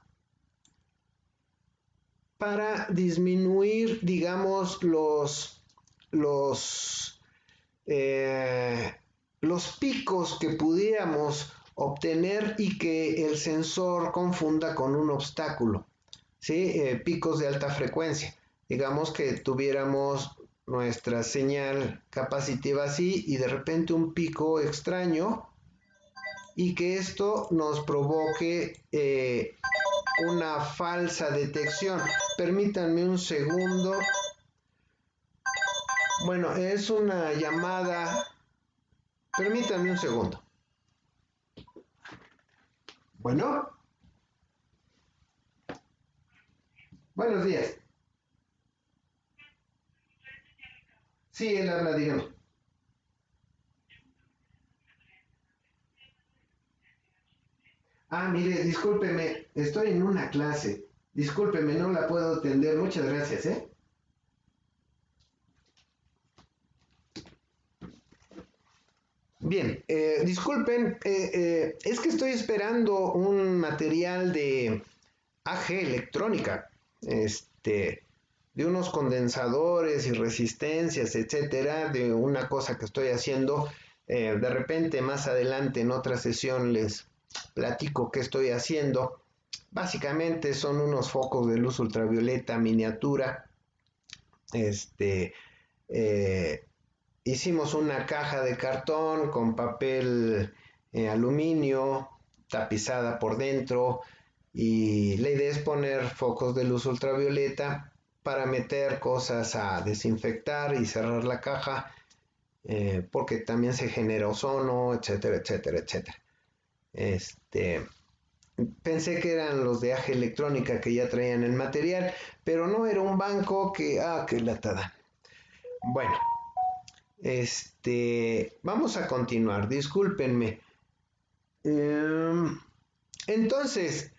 para disminuir, digamos, los picos que pudiéramos obtener y que el sensor confunda con un obstáculo, ¿sí? Picos de alta frecuencia. Digamos que tuviéramos nuestra señal capacitiva así y de repente un pico extraño y que esto nos provoque una falsa detección. Permítanme un segundo. Bueno, es una llamada. Permítanme un segundo. Bueno. Buenos días. Sí, él habla, dígame. Ah, mire, discúlpeme, estoy en una clase. Discúlpeme, no la puedo atender. Muchas gracias, ¿eh? Bien, disculpen, es que estoy esperando un material de AG electrónica, de unos condensadores y resistencias, etcétera, de una cosa que estoy haciendo. De repente, más adelante en otra sesión les platico qué estoy haciendo. Básicamente son unos focos de luz ultravioleta miniatura. Este, eh, Hicimos una caja de cartón con papel aluminio tapizada por dentro y la idea es poner focos de luz ultravioleta para meter cosas a desinfectar y cerrar la caja porque también se genera ozono, etcétera, etcétera, etcétera. Pensé que eran los de AG Electrónica que ya traían el material, pero no, era un banco que, qué latada. Bueno, vamos a continuar, discúlpenme. Entonces,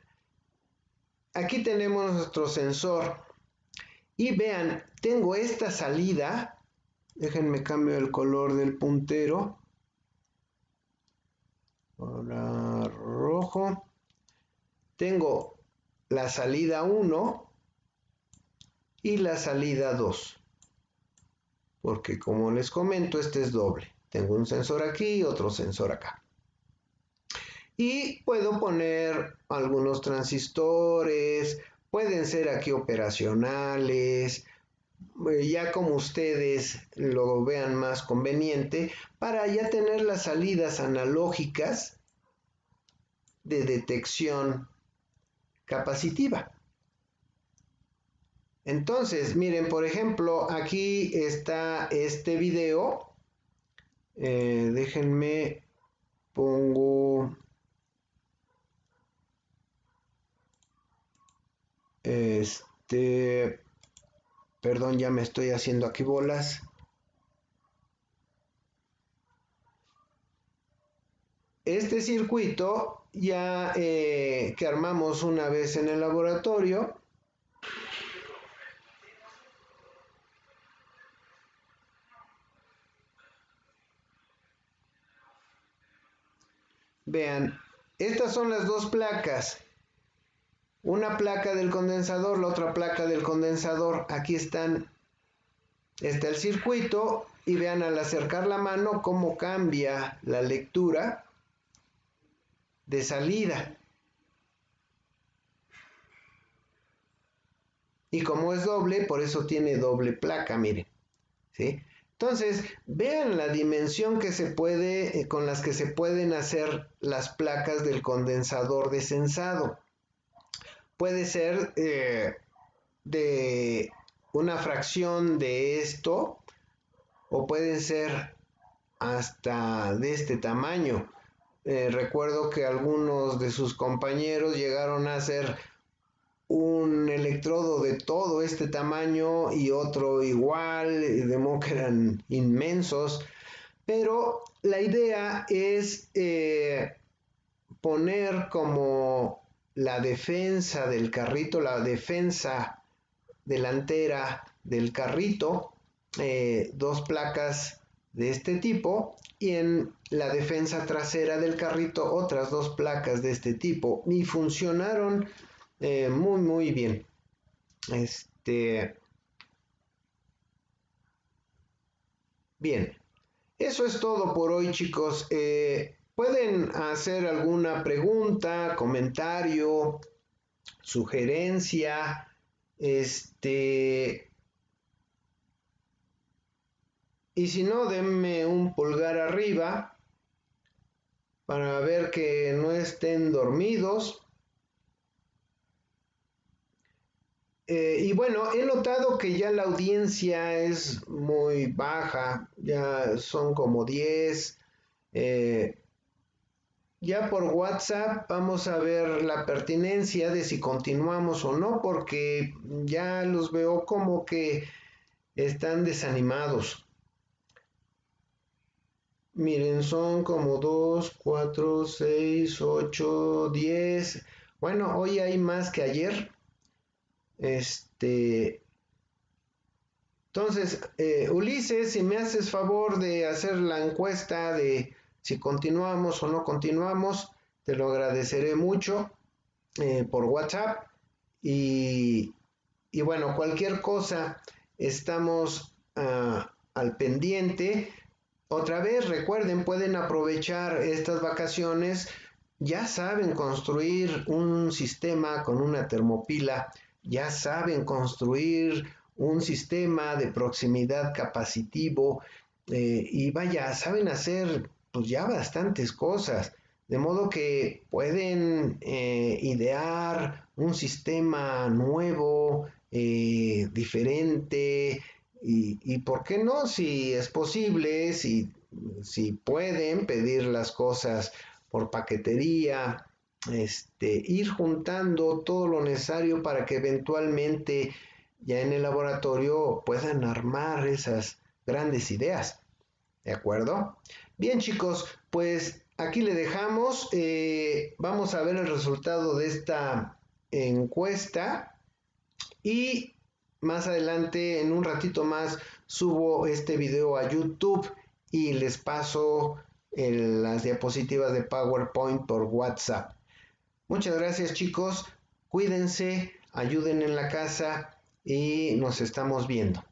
aquí tenemos nuestro sensor y vean, tengo esta salida. Déjenme cambio el color del puntero. Ahora rojo. Tengo la salida 1 y la salida 2. Porque como les comento, este es doble. Tengo un sensor aquí y otro sensor acá. y puedo poner algunos transistores, pueden ser aquí operacionales, ya como ustedes lo vean más conveniente, para ya tener las salidas analógicas de detección capacitiva. Entonces, miren, por ejemplo, aquí está este video. Déjenme, pongo perdón, ya me estoy haciendo aquí bolas. Este circuito ya que armamos una vez en el laboratorio, vean, estas son las dos placas, una placa del condensador, la otra placa del condensador. Aquí está el circuito y vean al acercar la mano cómo cambia la lectura de salida. Y como es doble, por eso tiene doble placa, miren, ¿sí? Entonces, vean la dimensión que se puede, con las que se pueden hacer las placas del condensador de sensado. Puede ser de una fracción de esto, o pueden ser hasta de este tamaño. Recuerdo que algunos de sus compañeros llegaron a hacer un electrodo de todo este tamaño y otro igual, de modo que eran inmensos, pero la idea es poner como la defensa del carrito, la defensa delantera del carrito, dos placas de este tipo, y en la defensa trasera del carrito otras dos placas de este tipo, y funcionaron muy bien. Bien, eso es todo por hoy, chicos. Pueden hacer alguna pregunta, comentario, sugerencia, y si no, denme un pulgar arriba para ver que no estén dormidos. Y bueno, he notado que ya la audiencia es muy baja, ya son como 10. Ya por WhatsApp vamos a ver la pertinencia de si continuamos o no, porque ya los veo como que están desanimados. Miren, son como 2, 4, 6, 8, 10. Bueno, hoy hay más que ayer. Entonces, Ulises, si me haces favor de hacer la encuesta de si continuamos o no continuamos, te lo agradeceré mucho por WhatsApp. Y, y bueno, cualquier cosa, estamos al pendiente. Otra vez, recuerden, pueden aprovechar estas vacaciones. Ya saben construir un sistema con una termopila, ya saben construir un sistema de proximidad capacitivo, y vaya, saben hacer pues ya bastantes cosas, de modo que pueden idear un sistema nuevo, diferente, y por qué no, si es posible, si pueden pedir las cosas por paquetería, ir juntando todo lo necesario para que eventualmente ya en el laboratorio puedan armar esas grandes ideas. ¿De acuerdo? Bien, chicos, pues aquí le dejamos. Vamos a ver el resultado de esta encuesta y más adelante, en un ratito más, subo este video a YouTube y les paso las diapositivas de PowerPoint por WhatsApp. Muchas gracias, chicos. Cuídense, ayuden en la casa y nos estamos viendo.